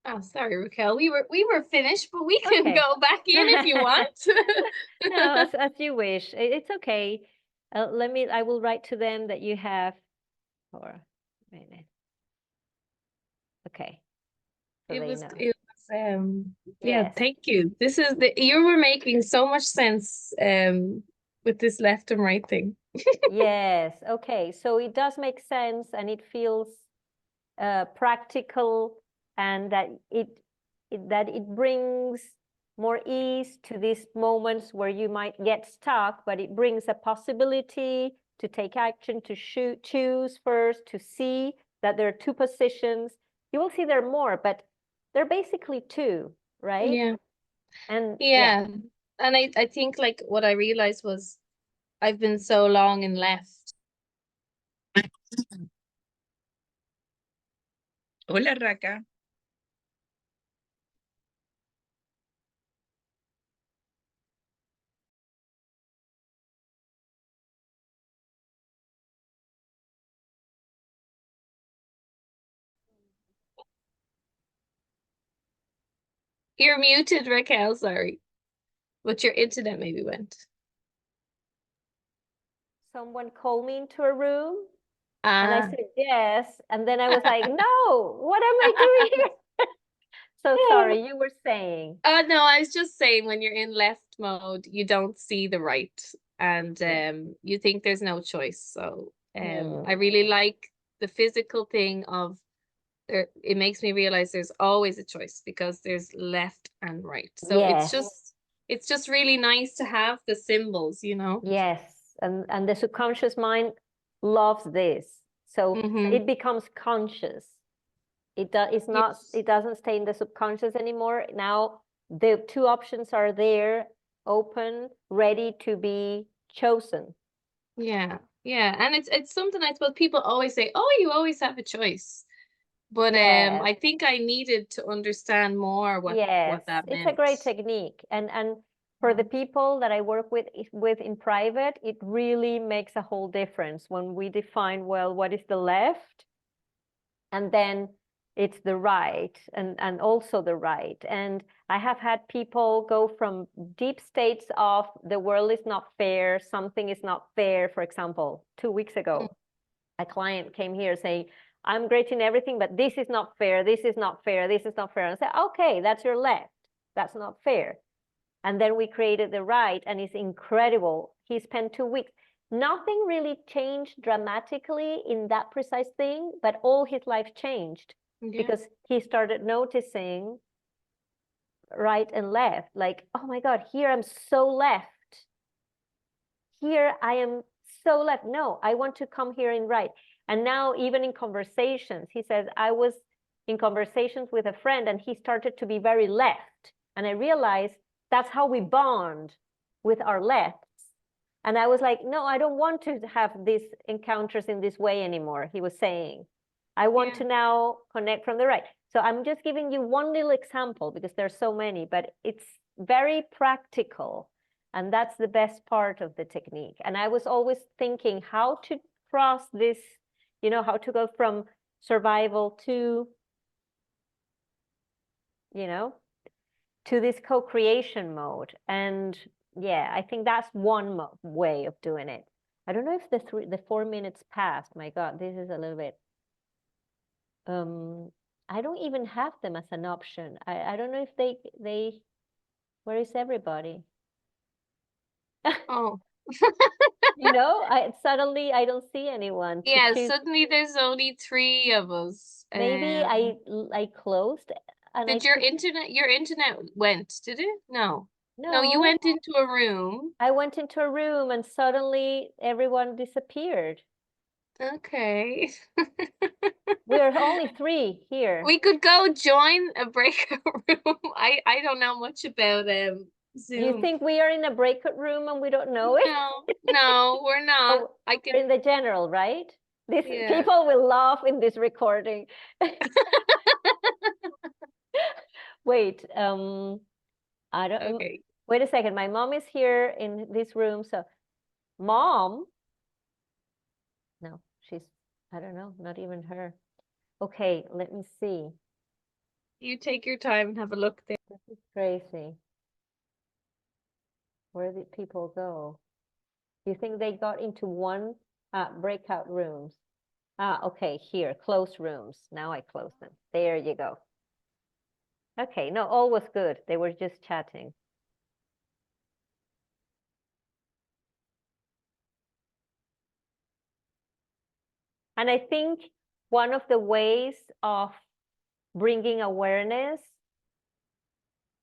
Speaker 4: Oh, sorry, Raquel. We were finished, but we can
Speaker 1: Okay.
Speaker 4: go back in if you want.
Speaker 1: No, as you wish. It's okay. I will write to them that you have for a minute. Okay. So
Speaker 4: It
Speaker 1: they
Speaker 4: was
Speaker 1: know.
Speaker 4: yeah,
Speaker 1: Yes.
Speaker 4: thank you. You were making so much sense with this left and right thing.
Speaker 1: Yes. Okay. So it does make sense and it feels practical and that it brings more ease to these moments where you might get stuck, but it brings a possibility to take action, to choose first, to see that there are 2 positions. You will see there are more, but they're basically 2, right?
Speaker 4: Yeah.
Speaker 1: And
Speaker 4: Yeah. And I think like what I realized was I've been so long in left.
Speaker 5: Hola, Raka.
Speaker 4: You're muted, Raquel, sorry. But your internet maybe went.
Speaker 1: someone called me into a room and I said yes. And then I was like, no, what am I doing here? So sorry, you were saying.
Speaker 4: No, I was just saying when you're in left mode, you don't see the right and you think there's no choice. So I really like the physical thing of it makes me realize there's always a choice because there's left and right. So
Speaker 1: Yes.
Speaker 4: it's just really nice to have the symbols, you know?
Speaker 1: Yes. And the subconscious mind loves this. So
Speaker 4: Mhm.
Speaker 1: it becomes conscious. It doesn't stay in the subconscious anymore. Now the 2 options are there, open, ready to be chosen.
Speaker 4: Yeah. Yeah. And it's something I suppose people always say, oh, you always have a choice. But
Speaker 1: Yes.
Speaker 4: I think I needed to understand more what that meant.
Speaker 1: It's a great technique. And for the people that I work with in private, it really makes a whole difference when we define, well, what is the left? And then it's the right and also the right. And I have had people go from deep states of the world is not fair, something is not fair. For example, 2 weeks ago, a client came here saying, I'm great in everything, but this is not fair, this is not fair, this is not fair. And I said, okay, that's your left. That's not fair. And then we created the right, and it's incredible. He spent 2 weeks. Nothing really changed dramatically in that precise thing, but all his life changed because he started noticing right and left. Like, oh my God, here I'm so left. Here I am so left. No, I want to come here in right. And now even in conversations, he says, I was in conversations with a friend and he started to be very left. And I realized that's how we bond with our lefts. And I was like, no, I don't want to have these encounters in this way anymore, he was saying. I want to now connect from the right. So I'm just giving you one little example because there's so many, but it's very practical. And that's the best part of the technique. And I was always thinking how cross this, you know, how to go from survival to, you know, to this co-creation mode. And yeah, I think that's one way of doing it. I don't know if the 4 minutes passed. My God, this is a little bit. I don't even have them as an option. I don't know if they. Where is everybody?
Speaker 4: Oh,
Speaker 1: You know, I suddenly I don't see anyone to
Speaker 4: yeah,
Speaker 1: choose.
Speaker 4: suddenly there's only 3 of us.
Speaker 1: Maybe I closed and I
Speaker 4: Did your
Speaker 1: took,
Speaker 4: internet went, did it? No. No, you
Speaker 1: no,
Speaker 4: went into a room.
Speaker 1: I went into a room and suddenly everyone disappeared.
Speaker 4: Okay.
Speaker 1: We're only 3 here.
Speaker 4: We could go join a breakout room. I don't know much about
Speaker 1: You
Speaker 4: Zoom.
Speaker 1: think we are in a breakout room and we don't know it?
Speaker 4: No, we're not.
Speaker 1: Oh,
Speaker 4: I
Speaker 1: we're in
Speaker 4: can,
Speaker 1: the general, right? This
Speaker 4: yeah.
Speaker 1: people will laugh in this recording. Wait, I don't.
Speaker 4: Okay.
Speaker 1: Wait a second. My mom is here in this room. So, mom. No, she's. I don't know. Not even her. Okay, let me see.
Speaker 4: You take your time and have a look there.
Speaker 1: This is crazy. Where did people go? You think they got into one breakout rooms? Okay, here, close rooms. Now I close them. There you go. Okay, no, all was good. They were just chatting. And I think one of the ways of bringing awareness,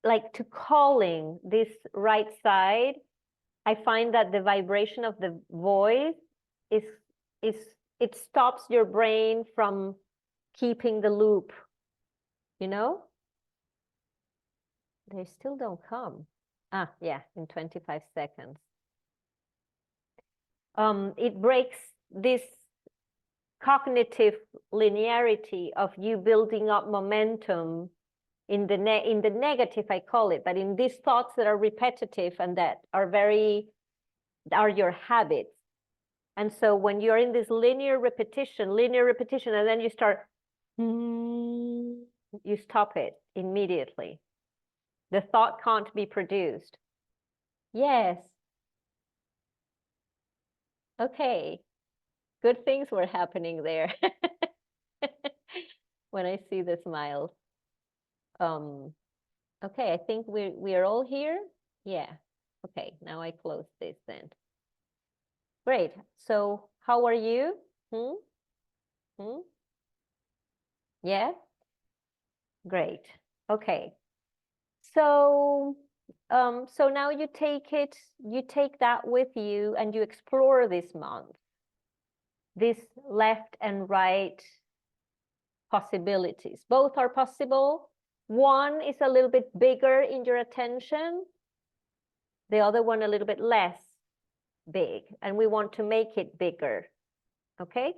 Speaker 1: like to calling this right side, I find that the vibration of the voice is it stops your brain from keeping the loop, you know? They still don't come. Yeah, in 25 seconds. It breaks this cognitive linearity of you building up momentum in the negative, I call it, but in these thoughts that are repetitive and that are are your habits. And so when you're in this linear repetition, and then you start, you stop it immediately. The thought can't be produced. Yes. Okay. Good things were happening there. When I see the smiles. Okay, I think we are all here. Yeah. Okay, now I close this then. Great. So how are you? Yeah? Great. Okay. So so now you take that with you and you explore this month, this left and right possibilities. Both are possible. One is a little bit bigger in your attention, the other one a little bit less big, and we want to make it bigger, okay?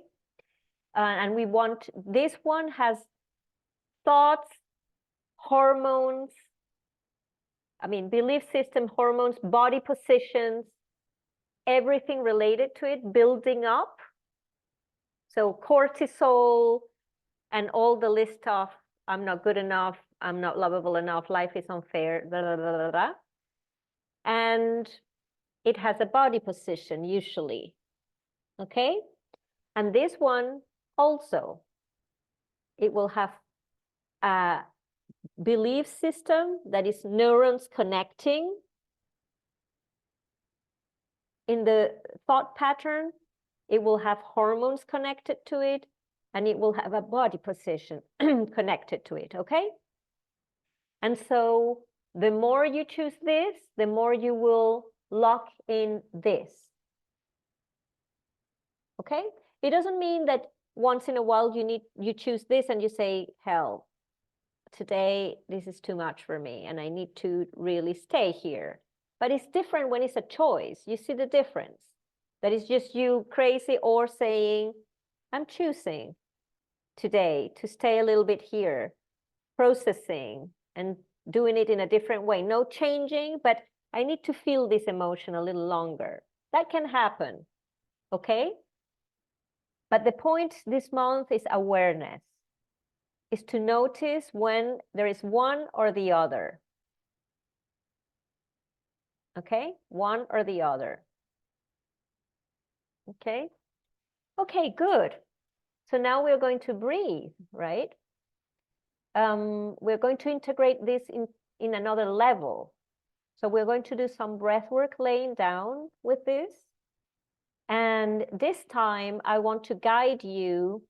Speaker 1: And we want, this one has thoughts, hormones, belief system, hormones, body positions, everything related to it building up. So cortisol and all the list of, I'm not good enough, I'm not lovable enough, life is unfair, blah, blah, blah, blah, blah. And it has a body position usually, okay? And this one also, it will have a belief system that is neurons connecting. In the thought pattern, it will have hormones connected to it, and it will have a body position connected to it, okay? And so the more you choose this, the more you will lock in this, okay? It doesn't mean that once in a while you choose this and you say, hell, today this is too much for me and I need to really stay here. But it's different when it's a choice. You see the difference? That is just you crazy or saying, I'm choosing today to stay a little bit here, processing and doing it in a different way. No changing, but I need to feel this emotion a little longer. That can happen, okay? But the point this month is awareness, is to notice when there is one or the other. Okay, one or the other. Okay, okay, good. So now we're going to breathe, right? We're going to integrate this in another level. So we're going to do some breath work laying down with this. And this time I want to guide you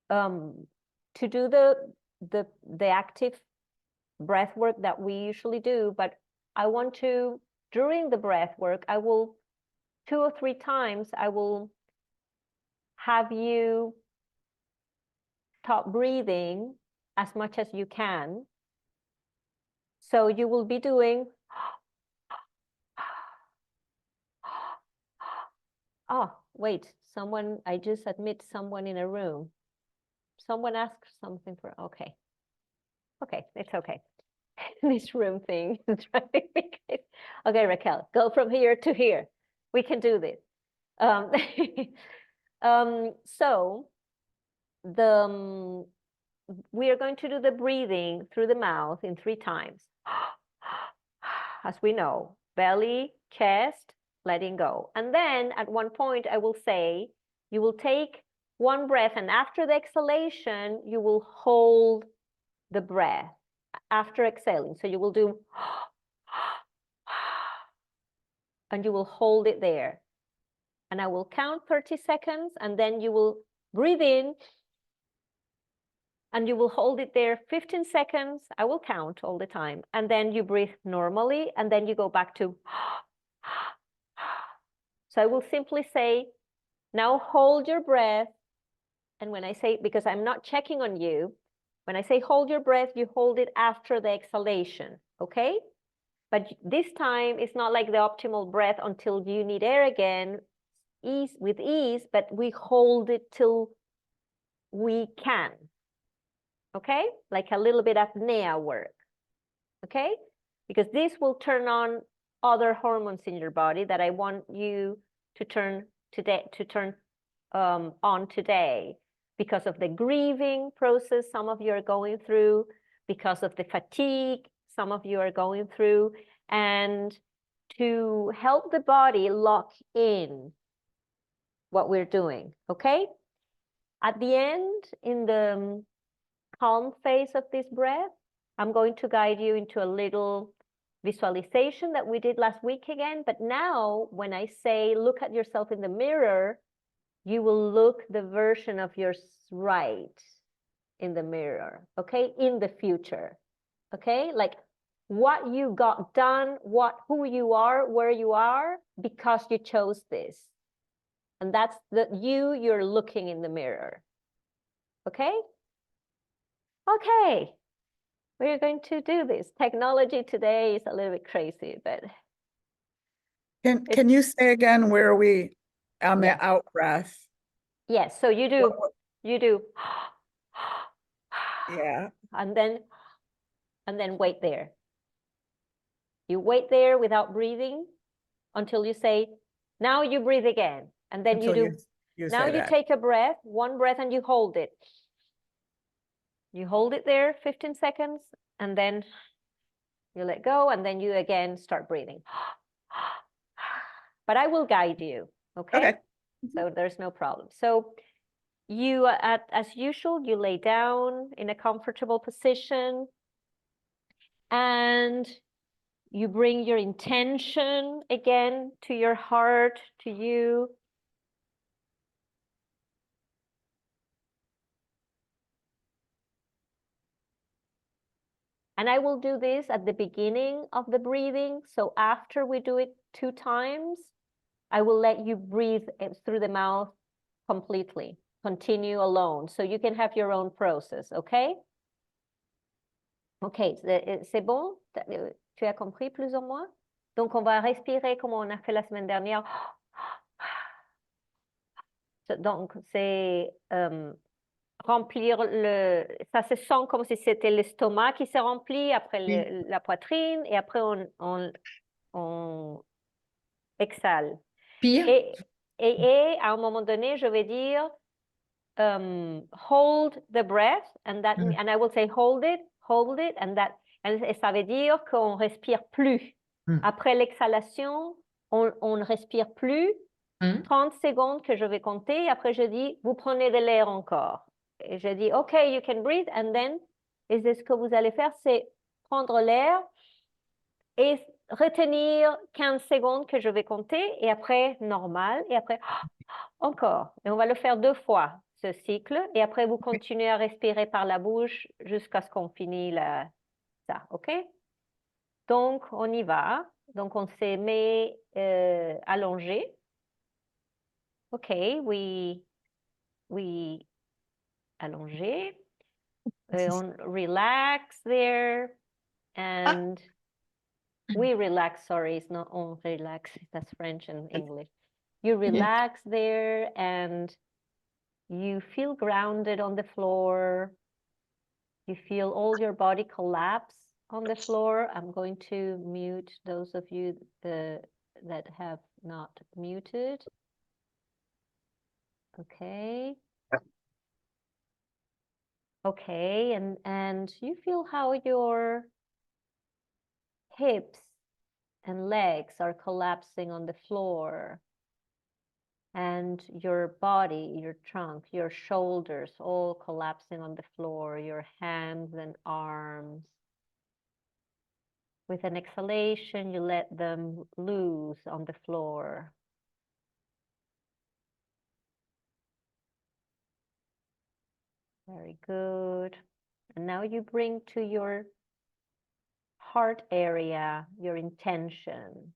Speaker 1: to do the active breath work that we usually do, but I want to, during the breath work, I will 2 or 3 times, I will have you stop breathing as much as you can. So you will be doing, oh, wait, someone, I just admit someone in a room. Someone asked something for, okay. Okay, it's okay. This room thing is driving me crazy. Okay, Raquel, go from here to here. We can do this. So we are going to do the breathing through the mouth in 3 times. As we know, belly, chest, letting go. And then at one point I will say, you will take 1 breath, and after the exhalation, you will hold the breath after exhaling. So you will do, and you will hold it there. And I will count 30 seconds, and then you will breathe in, and you will hold it there 15 seconds. I will count all the time. And then you breathe normally, and then you go back to, so I will simply say, now hold your breath. And when I say, because I'm not checking on you, when I say hold your breath, you hold it after the exhalation, okay? But this time, it's not like the optimal breath until you need air again, with ease, but we hold it till we can, okay? Like a little bit apnea work, okay? Because this will turn on other hormones in your body that I want you to turn on today, because of the grieving process some of you are going through, because of the fatigue some of you are going through, and to help the body lock in what we're doing, okay? At the end, in the calm phase of this breath, I'm going to guide you into a little visualization that we did last week again, but now when I say look at yourself in the mirror, you will look the version of your right in the mirror, okay? In the future, okay? Like what you got done, who you are, where you are, because you chose this. And that's you're looking in the mirror, okay? Okay, we're going to do this. Technology today is a little bit crazy, but.
Speaker 3: Can you say again where are we on the
Speaker 1: Yes.
Speaker 3: out breath?
Speaker 1: Yes, so you do,
Speaker 3: Yeah.
Speaker 1: and then wait there. You wait there without breathing until you say, now you breathe again. And then
Speaker 3: Until
Speaker 1: you do,
Speaker 3: you
Speaker 1: now
Speaker 3: say
Speaker 1: you
Speaker 3: that.
Speaker 1: take a breath, 1 breath, and you hold it. You hold it there 15 seconds, and then you let go, and then you again start breathing. But I will guide you, okay?
Speaker 3: Okay.
Speaker 1: So there's no problem. So you, as usual, you lay down in a comfortable position, and you bring your intention again to your heart, to you. And I will do this at the beginning of the breathing. So after we do it 2 times, I will let you breathe through the mouth completely. Continue alone. So you can have your own process, okay? Okay, c'est bon? Tu as compris plus ou moins? Donc, on va respirer comme on a fait la semaine dernière. Donc, c'est remplir ça se sent comme si c'était l'estomac qui s'est rempli, après la poitrine, et après on exhale.
Speaker 5: Pire.
Speaker 1: Et à un moment donné, je vais dire, hold the breath, and that
Speaker 5: Mm.
Speaker 1: and I will say hold it, and that, and ça veut dire qu'on respire plus.
Speaker 5: Mm.
Speaker 1: Après l'exhalation, on ne respire plus.
Speaker 5: Mm.
Speaker 1: 30 secondes que je vais compter. Après, je dis, vous prenez de l'air encore. Et je dis, OK, you can breathe. And then, et c'est ce que vous allez faire, c'est prendre l'air et retenir 15 secondes que je vais compter. Et après, normal. Et après, encore. Et on va le faire 2 fois, ce cycle. Et après, vous continuez à respirer par la bouche jusqu'à ce qu'on finisse ça. OK? Donc, on y va. Donc, on se met allongé. Okay, we allongé, on relax there, and we relax. Sorry, it's not on relax. That's French and English. You relax there, and you feel grounded on the floor. You feel all your body collapse on the floor. I'm going to mute those of you that have not muted. Okay. Okay, and you feel how your hips and legs are collapsing on the floor, and your body, your trunk, your shoulders all collapsing on the floor, your hands and arms. With an exhalation, you let them loose on the floor. Very good. And now you bring to your heart area your intention.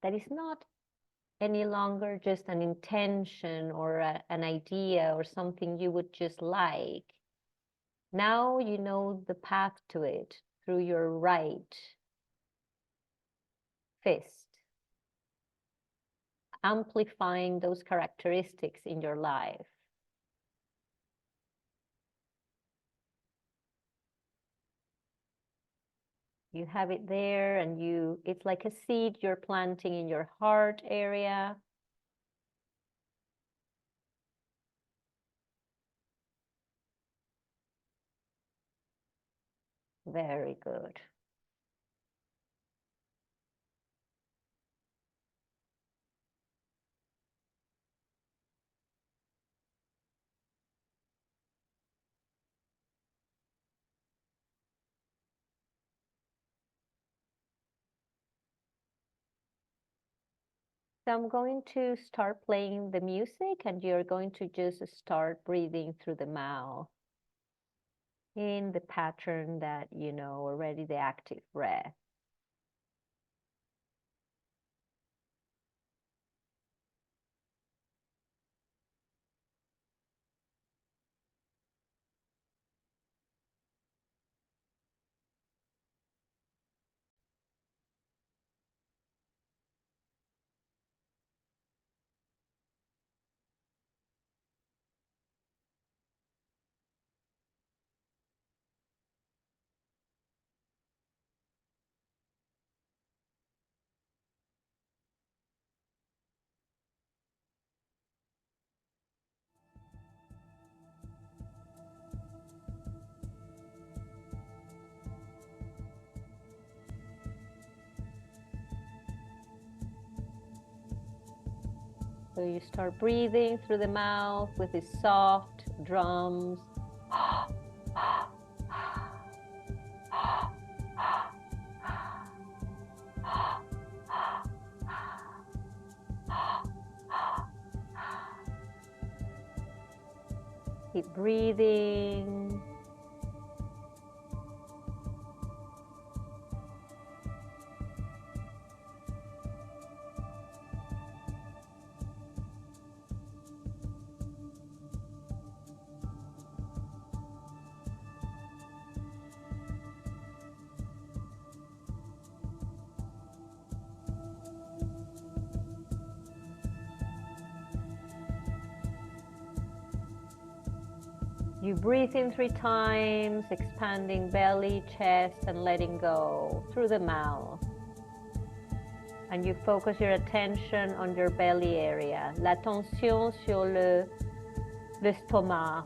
Speaker 1: That is not any longer just an intention or an idea or something you would just like. Now you know the path to it through your right fist, amplifying those characteristics in your life. You have it there, and it's like a seed you're planting in your heart area. Very good. So I'm going to start playing the music, and you're going to just start breathing through the mouth in the pattern that you know already, the active breath. So you start breathing through the mouth with these soft drums. Keep breathing. You breathe in 3 times, expanding belly, chest, and letting go through the mouth. And you focus your attention on your belly area. L'attention sur l'estomac.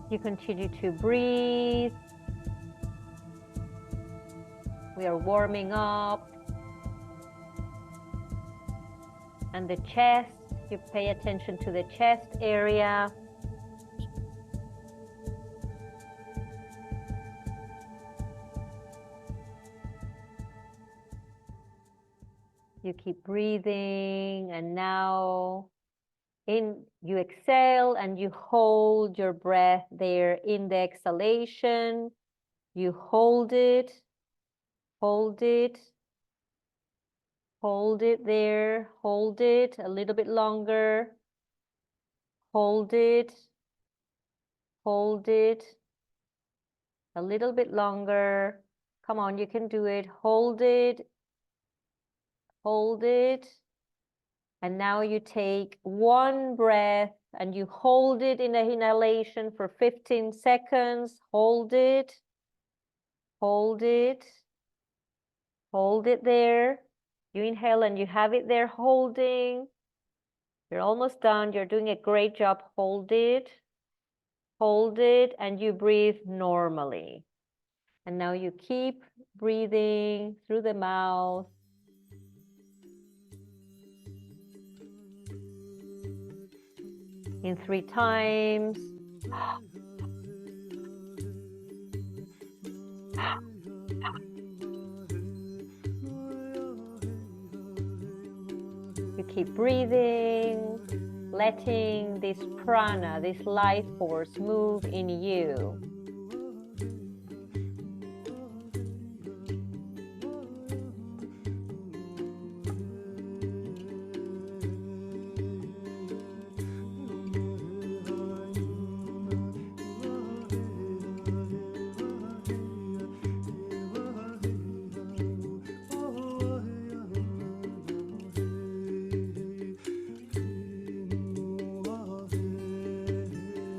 Speaker 1: You continue to breathe. We are warming up. And the chest, you pay attention to the chest area. You keep breathing, and now you exhale and you hold your breath there in the exhalation. You hold it, hold it, hold it there, hold it a little bit longer, hold it, a little bit longer. Come on, you can do it. Hold it, hold it. And now you take one breath and you hold it in the inhalation for 15 seconds. Hold it, hold it, hold it there. You inhale and you have it there holding. You're almost done. You're doing a great job. Hold it, and you breathe normally. And now you keep breathing through the mouth. In 3 times. You keep breathing, letting this prana, this life force move in you.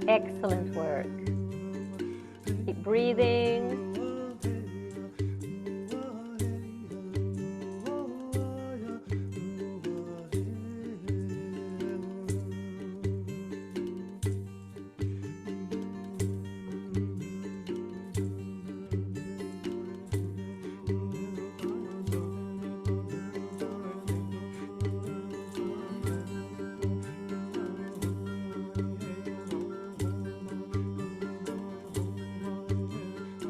Speaker 1: Excellent work. Keep breathing.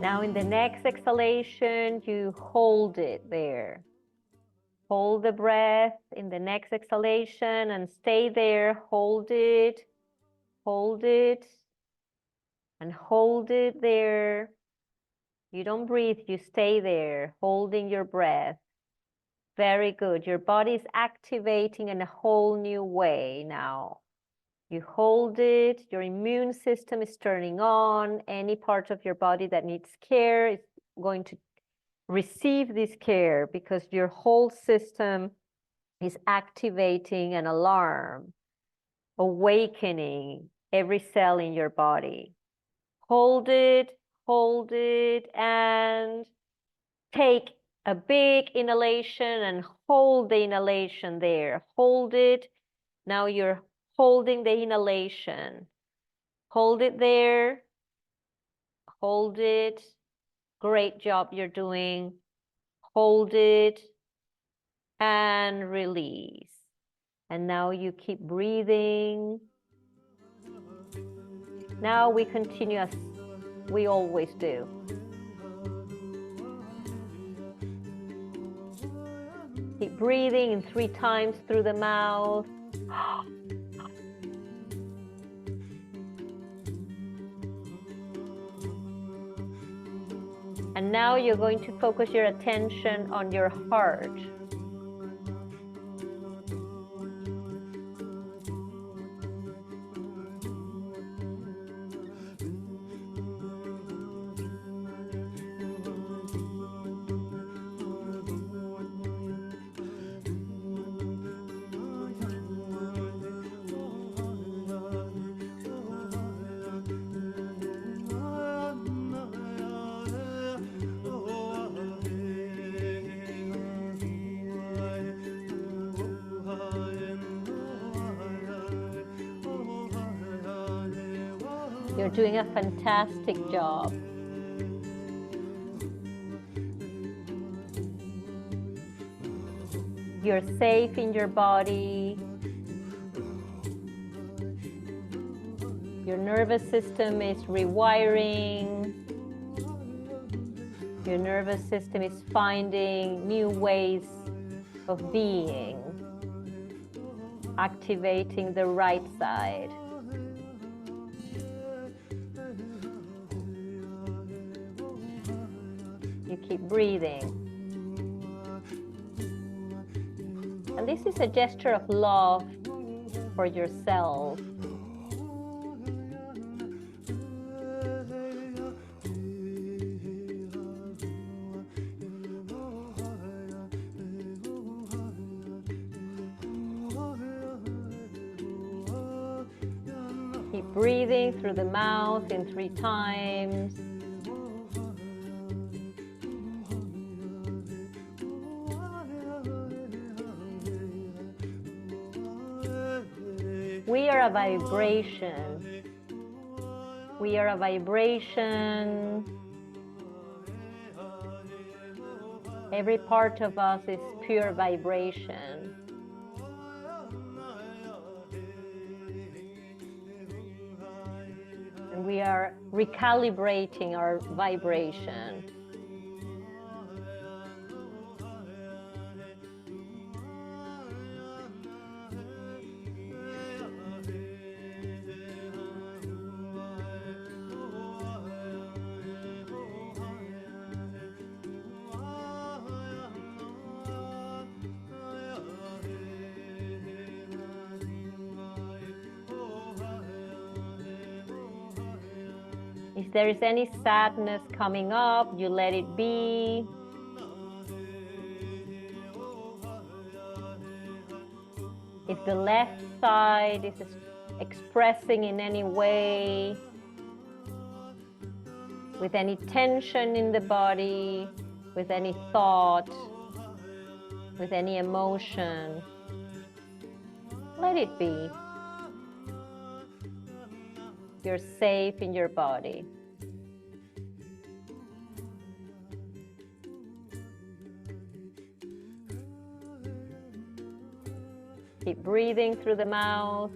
Speaker 1: Now in the next exhalation, you hold it there. Hold the breath in the next exhalation and stay there. Hold it, and hold it there. You don't breathe, you stay there, holding your breath. Very good. Your body is activating in a whole new way now. You hold it, your immune system is turning on. Any part of your body that needs care is going to receive this care because your whole system is activating an alarm, awakening every cell in your body. Hold it, and take a big inhalation and hold the inhalation there. Hold it. Now you're holding the inhalation. Hold it there. Hold it. Great job you're doing. Hold it and release. And now you keep breathing. Now we continue as we always do. Keep breathing in 3 times through the mouth. And now you're going to focus your attention on your heart. You're doing a fantastic job. You're safe in your body. Your nervous system is rewiring. Your nervous system is finding new ways of being, activating the right side. You keep breathing. And this is a gesture of love for yourself. Keep breathing through the mouth in 3 times. We are a vibration. We are a vibration. Every part of us is pure vibration. And we are recalibrating our vibration. If there is any sadness coming up, you let it be. If the left side is expressing in any way, with any tension in the body, with any thought, with any emotion, let it be. You're safe in your body. Keep breathing through the mouth.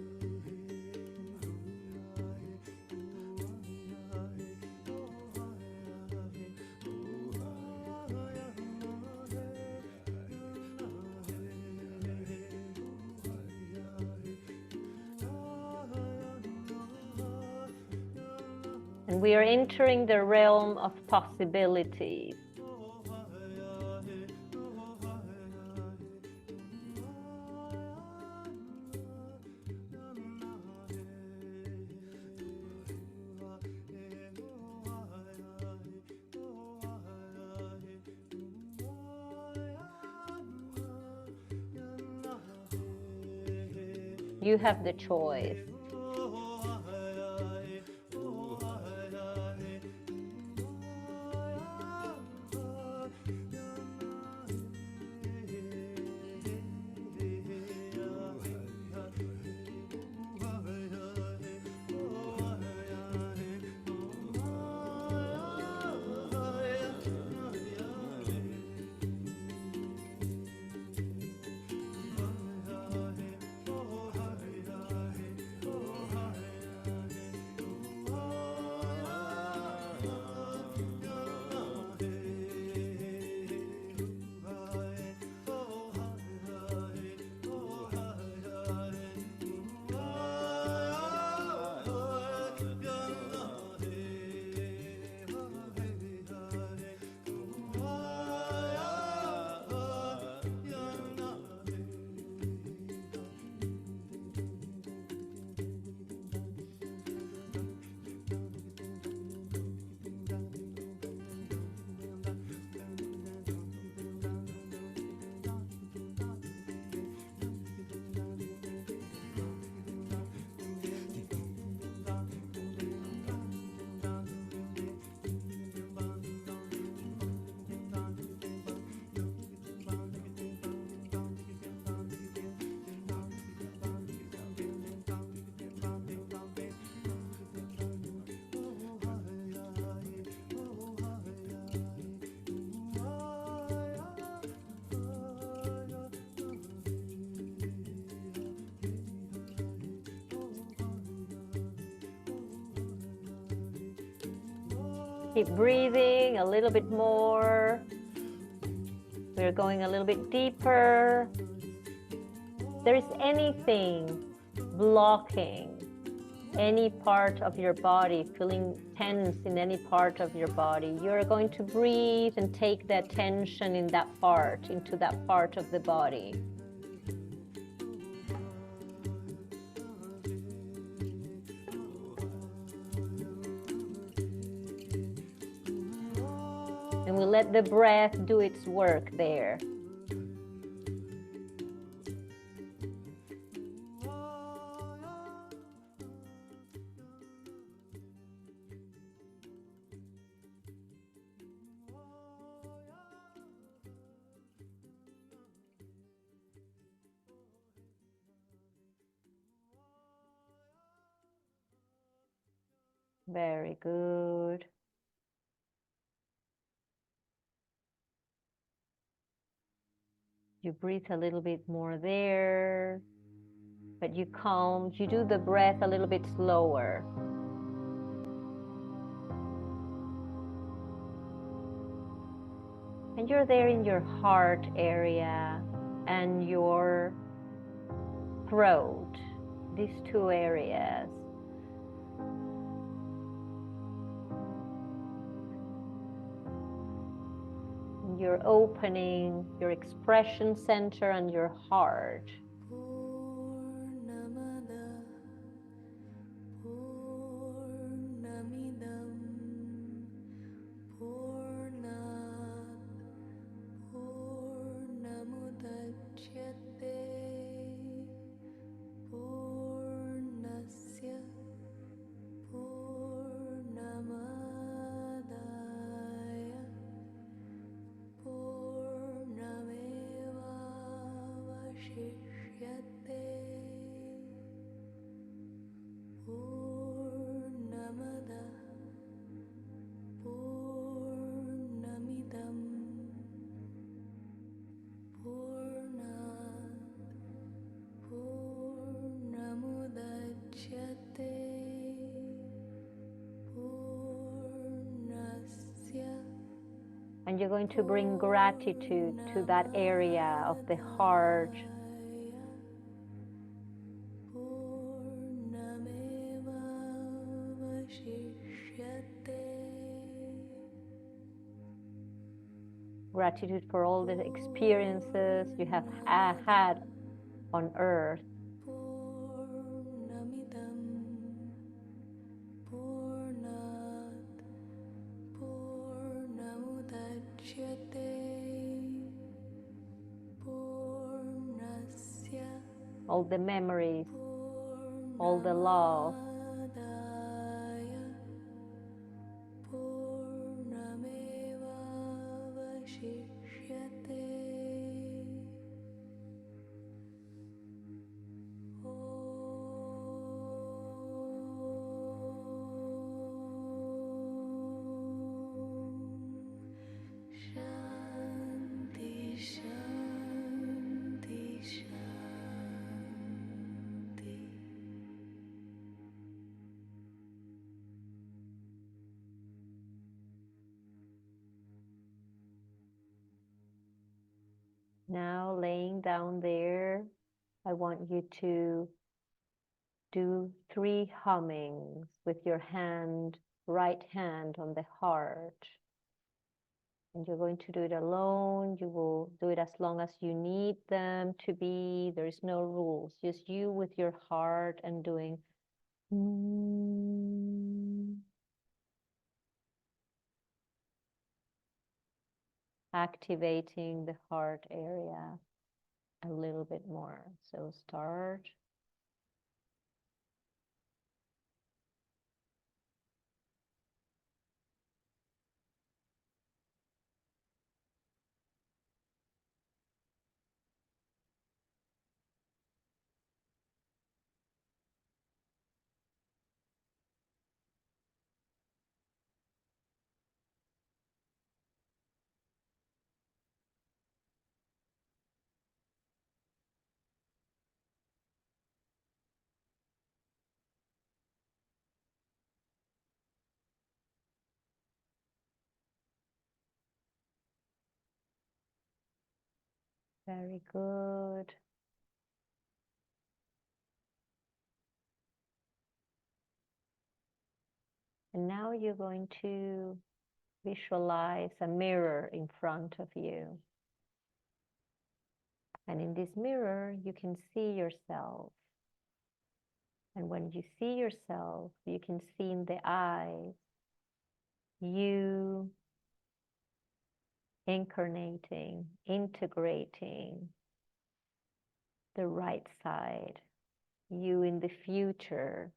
Speaker 1: And we are entering the realm of possibilities. You have the choice. Keep breathing a little bit more. We're going a little bit deeper. If there is anything blocking any part of your body, feeling tense in any part of your body, you're going to breathe and take that tension in that part, into that part of the body. And we let the breath do its work there. Very good. You breathe a little bit more there, but you do the breath a little bit slower. And you're there in your heart area and your throat, these two areas. You're opening your expression center and your heart. And you're going to bring gratitude to that area of the heart. Gratitude for all the experiences you have had on earth. All the memories, all the love. Now, laying down there, I want you to do 3 hummings with your right hand on the heart. And you're going to do it alone. You will do it as long as you need them to be. There is no rules, just you with your heart and doing activating the heart area a little bit more. So start. Very good. And now you're going to visualize a mirror in front of you. And in this mirror, you can see yourself. And when you see yourself, you can see in the eyes you incarnating, integrating the right side, you in the future,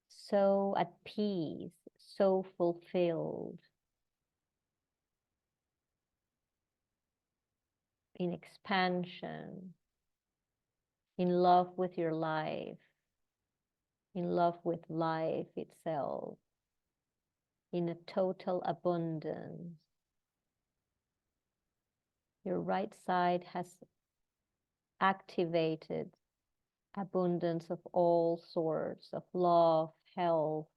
Speaker 1: so at peace, so fulfilled, in expansion, in love with your life, in love with life itself, in a total abundance. Your right side has activated abundance of all sorts of love, health,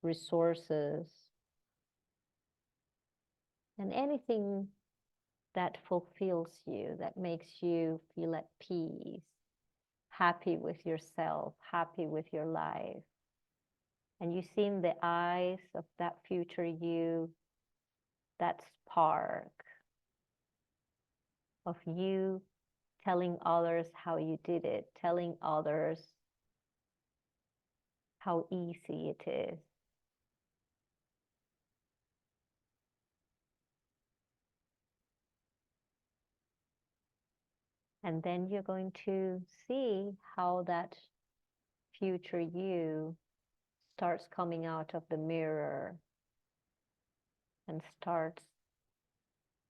Speaker 1: resources, and anything that fulfills you, that makes you feel at peace, happy with yourself, happy with your life. And you see in the eyes of that future you, that spark of you telling others how you did it, telling others how easy it is. And then you're going to see how that future you starts coming out of the mirror and starts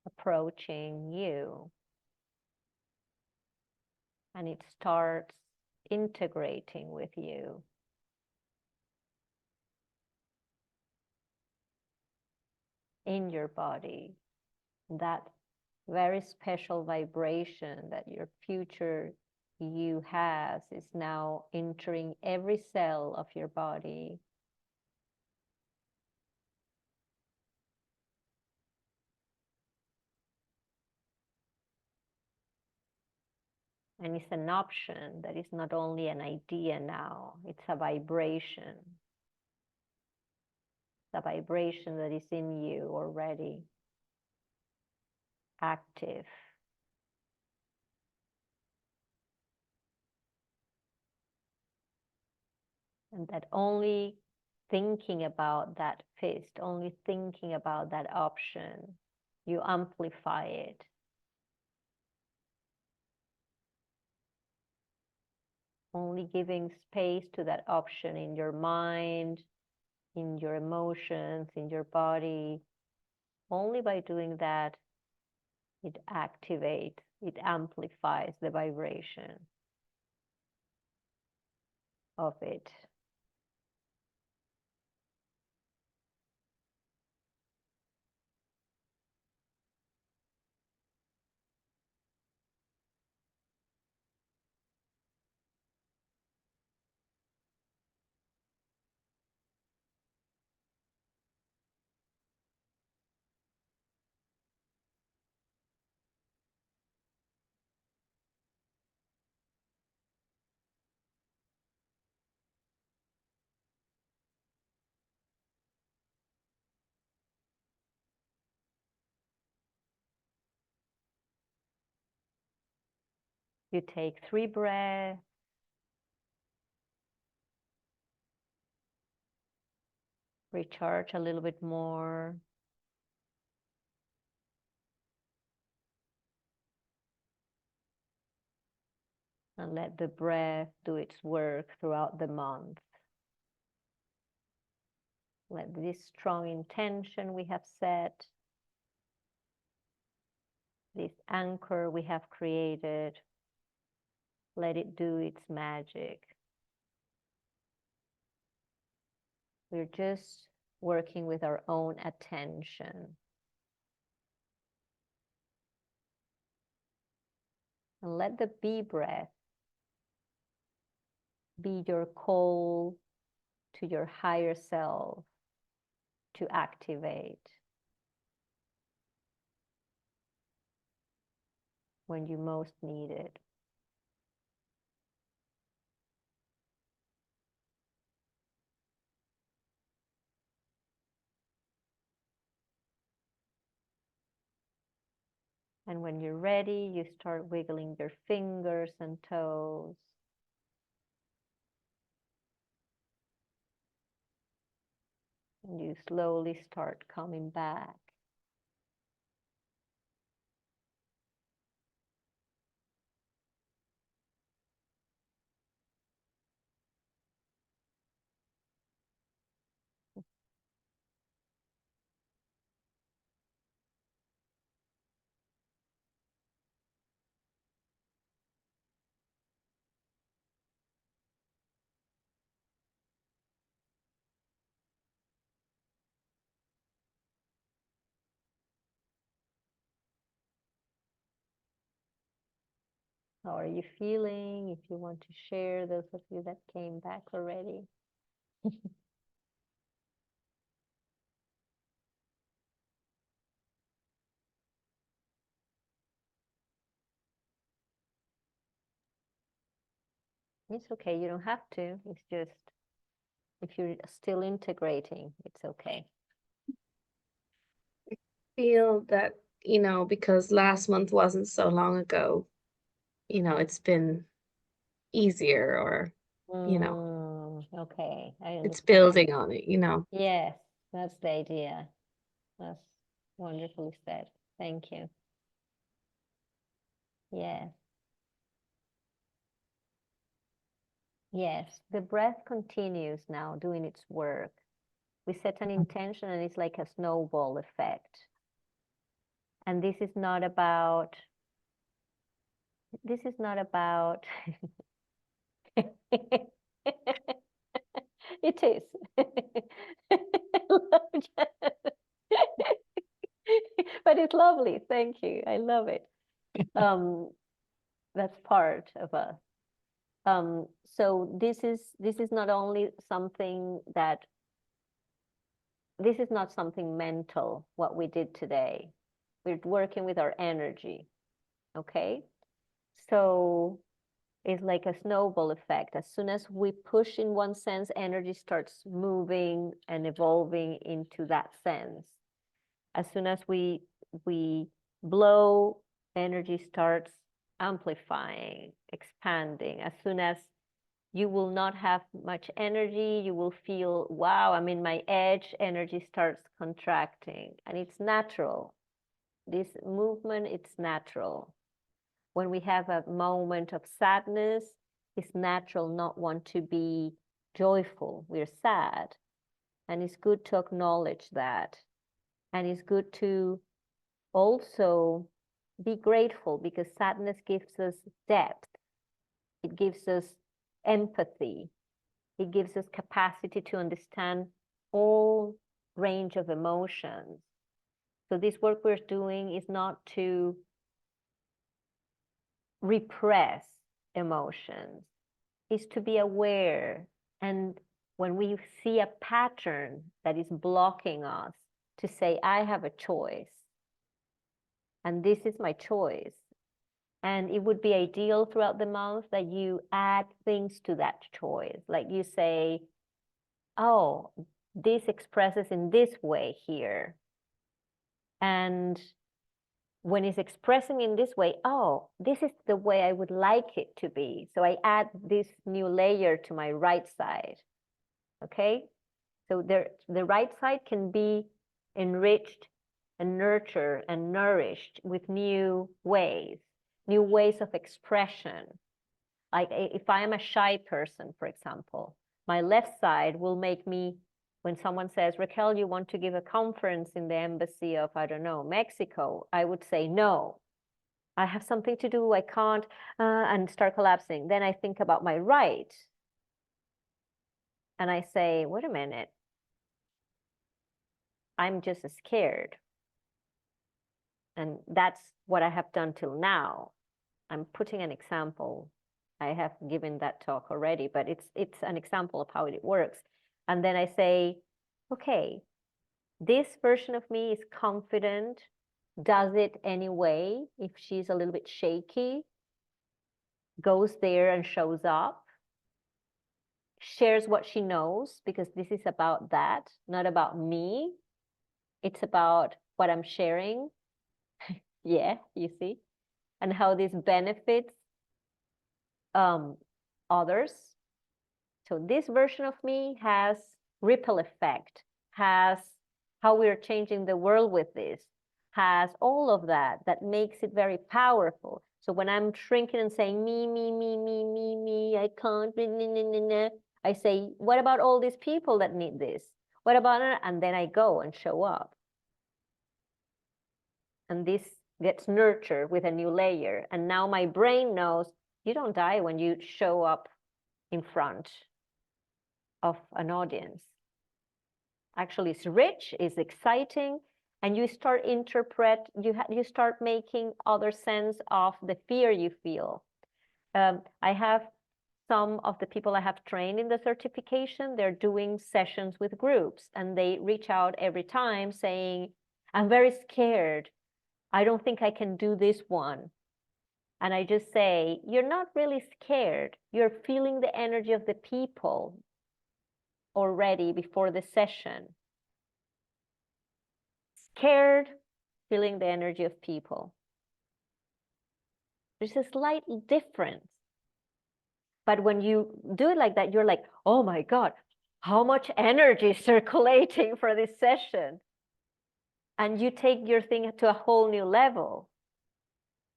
Speaker 1: approaching you. And it starts integrating with you. In your body, that very special vibration that your future you has is now entering every cell of your body. And it's an option that is not only an idea now, it's a vibration. The vibration that is in you already, active. And that only thinking about that fist, only thinking about that option, you amplify it. Only giving space to that option in your mind, in your emotions, in your body. Only by doing that, it activates, it amplifies the vibration of it. You take 3 breaths. Recharge a little bit more. And let the breath do its work throughout the month. Let this strong intention we have set, this anchor we have created, let it do its magic. We're just working with our own attention. And let the B breath be your call to your higher self to activate. when you most need it. And when you're ready, you start wiggling your fingers and toes. And you slowly start coming back. How are you feeling? If you want to share, those of you that came back already. It's okay, you don't have to. It's just, if you're still integrating, it's okay.
Speaker 4: Feel that, you know, because last month wasn't so long ago, you know, it's been easier, or, you know,
Speaker 1: Okay, I
Speaker 4: it's
Speaker 1: understand.
Speaker 4: building on it, you know.
Speaker 1: Yes, that's the idea. That's wonderfully said. Thank you. Yes. Yes, the breath continues now doing its work. We set an intention and it's like a snowball effect. And this is not about it is. But it's lovely. Thank you. I love it. That's part of us. So this is not only something that this is not something mental, what we did today. We're working with our energy. Okay? So it's like a snowball effect. As soon as we push in one sense, energy starts moving and evolving into that sense. As soon as we blow, energy starts amplifying, expanding. As soon as you will not have much energy, you will feel, wow, I'm in my edge, energy starts contracting. And it's natural. This movement, it's natural. When we have a moment of sadness, it's natural not want to be joyful. We're sad. And it's good to acknowledge that. And it's good to also be grateful, because sadness gives us depth. It gives us empathy. It gives us capacity to understand all range of emotions. So this work we're doing is not to repress emotions, is to be aware. And when we see a pattern that is blocking us, to say, I have a choice, and this is my choice. And it would be ideal throughout the month that you add things to that choice. Like you say, oh, this expresses in this way here. And when it's expressing in this way, oh, this is the way I would like it to be. So I add this new layer to my right side. Okay? So the right side can be enriched and nurtured and nourished with new ways of expression. Like if I am a shy person, for example, my left side will make me, when someone says, Raquel, you want to give a conference in the embassy of, I don't know, Mexico, I would say, no, I have something to do, I can't, and start collapsing. Then I think about my right. And I say, wait a minute, I'm just scared. And that's what I have done till now. I'm putting an example. I have given that talk already, but it's an example of how it works. And then I say, okay, this version of me is confident, does it anyway if she's a little bit shaky, goes there and shows up, shares what she knows, because this is about that, not about me. It's about what I'm sharing. Yeah, you see, and how this benefits others. So this version of me has ripple effect, has how we're changing the world with this, has all of that makes it very powerful. So when I'm shrinking and saying me, I can't, I say, what about all these people that need this? What about it? And then I go and show up. And this gets nurtured with a new layer. And now my brain knows you don't die when you show up in front of an audience. Actually, it's rich, it's exciting, and you start you start making other sense of the fear you feel. I have some of the people I have trained in the certification, they're doing sessions with groups, and they reach out every time saying, I'm very scared. I don't think I can do this one. And I just say, you're not really scared. You're feeling the energy of the people already before the session. Scared, feeling the energy of people. There's a slight difference. But when you do it like that, you're like, oh my God, how much energy is circulating for this session? And you take your thing to a whole new level.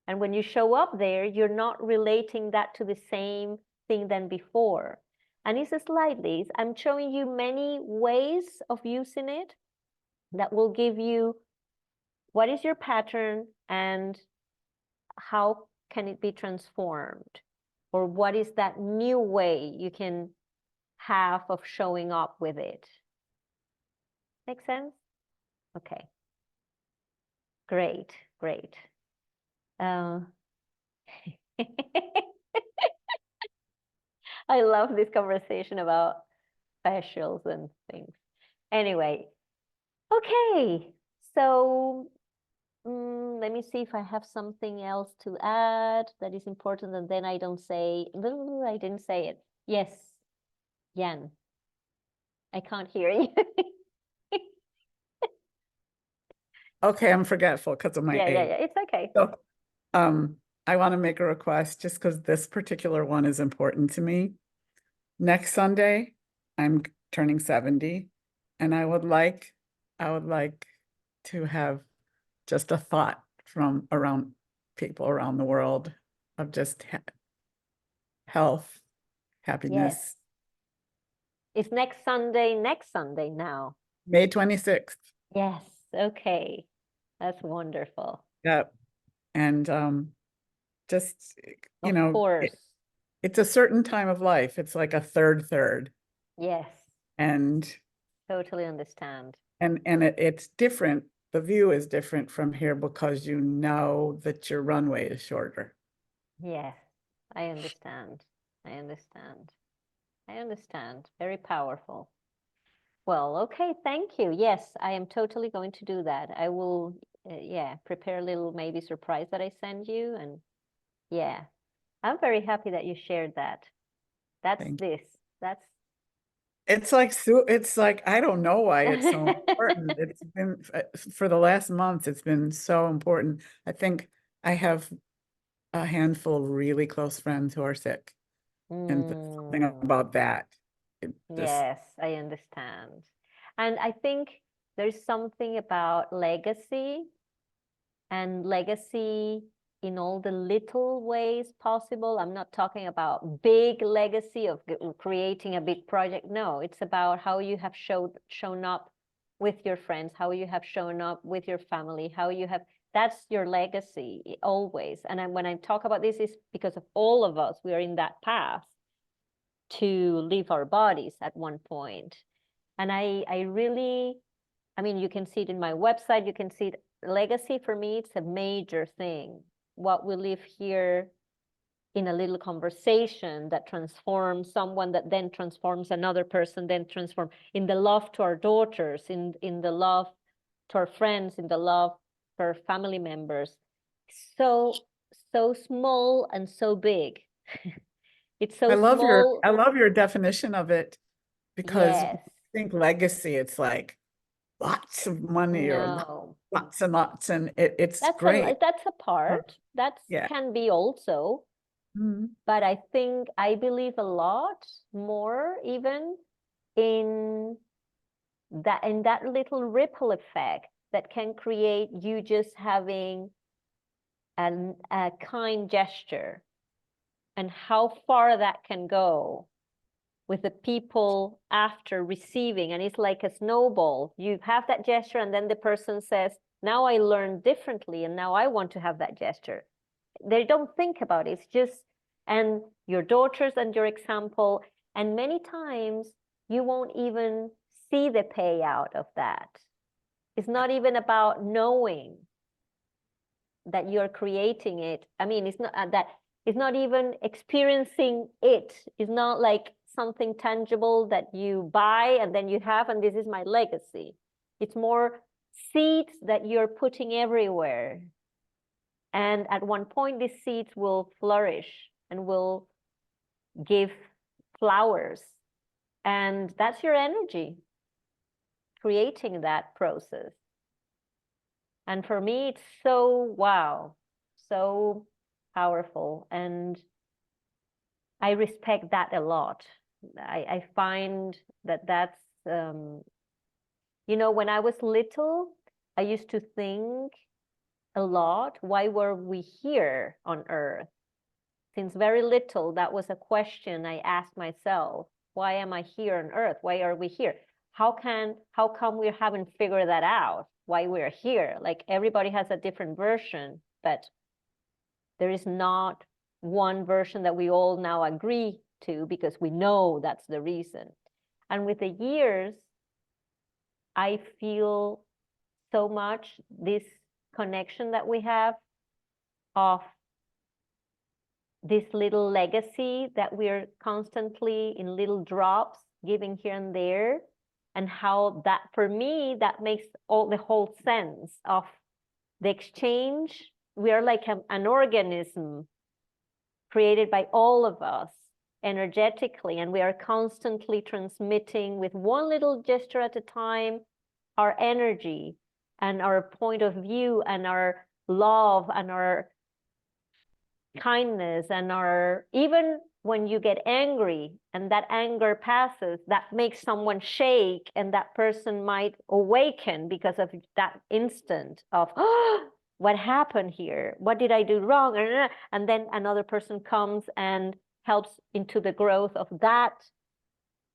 Speaker 1: And when you show up there, you're not relating that to the same thing than before. And it's slightly, I'm showing you many ways of using it that will give you what is your pattern and how can it be transformed? Or what is that new way you can have of showing up with it? Make sense? Okay. Great, great. I love this conversation about facials and things. Anyway, okay, so let me see if I have something else to add that is important, and then I don't say, I didn't say it. Yes, Jan, I can't hear you.
Speaker 3: Okay, I'm forgetful because of my
Speaker 1: Yeah,
Speaker 3: age.
Speaker 1: it's okay.
Speaker 3: So, I want to make a request just because this particular one is important to me. Next Sunday, I'm turning 70, and I would like to have just a thought from around people around the world of just health, happiness.
Speaker 1: It's next Sunday now.
Speaker 3: May 26th.
Speaker 1: Yes, okay. That's wonderful.
Speaker 3: Yep. And just, you
Speaker 1: Of
Speaker 3: know,
Speaker 1: course.
Speaker 3: it's a certain time of life. It's like a third.
Speaker 1: Yes,
Speaker 3: And
Speaker 1: totally understand.
Speaker 3: it's different. The view is different from here because you know that your runway is shorter.
Speaker 1: Yes, I understand. I understand. Very powerful. Well, okay, thank you. Yes, I am totally going to do that. I will, prepare a little maybe surprise that I send you. And yeah, I'm very happy that you shared that. That's
Speaker 3: Thank
Speaker 1: this. That's
Speaker 3: It's like I don't know why it's so important. It's been for the last month, it's been so important. I think I have a handful of really close friends who are sick, and something about that.
Speaker 1: Yes, I understand. And I think there's something about legacy, and legacy in all the little ways possible. I'm not talking about big legacy of creating a big project. No, it's about how you have shown up with your friends, how you have shown up with your family, that's your legacy always. And when I talk about this, is because of all of us, we are in that path to leave our bodies at one point. And I really, you can see it in my website, you can see it. Legacy for me, it's a major thing. What we live here in a little conversation that transforms someone, that then transforms another person, then transform in the love to our daughters, in the love to our friends, in the love for family members. So small and so big. It's so
Speaker 3: I love
Speaker 1: small.
Speaker 3: your definition of it, because
Speaker 1: Yes.
Speaker 3: I think legacy, it's like lots of money or
Speaker 1: No.
Speaker 3: lots and lots, and it's
Speaker 1: That's
Speaker 3: great.
Speaker 1: that's a part. That's
Speaker 3: yeah.
Speaker 1: can be also.
Speaker 3: Mhm.
Speaker 1: But I believe a lot more even in that little ripple effect that can create you just having a kind gesture, and how far that can go with the people after receiving. And it's like a snowball. You have that gesture, and then the person says, now I learned differently, and now I want to have that gesture. They don't think about it. It's just, and your daughters and your example, and many times you won't even see the payout of that. It's not even about knowing that you're creating it. I mean, it's not that, it's not even experiencing it. It's not like something tangible that you buy and then you have, and this is my legacy. It's more seeds that you're putting everywhere. And at one point, these seeds will flourish and will give flowers. And that's your energy, creating that process. And for me, it's so wow, so powerful. And I respect that a lot. I find that that's, you know, when I was little, I used to think a lot, why were we here on Earth? Since very little, that was a question I asked myself. Why am I here on Earth? Why are we here? How come we haven't figured that out? Why we're here? Like everybody has a different version, but there is not one version that we all now agree to, because we know that's the reason. And with the years, I feel so much this connection that we have of this little legacy that we're constantly in little drops giving here and there, and how that, for me, that makes all the whole sense of the exchange. We are like an organism created by all of us energetically, and we are constantly transmitting with one little gesture at a time our energy and our point of view and our love and our kindness and our, even when you get angry and that anger passes, that makes someone shake, and that person might awaken because of that instant of, oh, what happened here? What did I do wrong? And then another person comes and helps into the growth of that.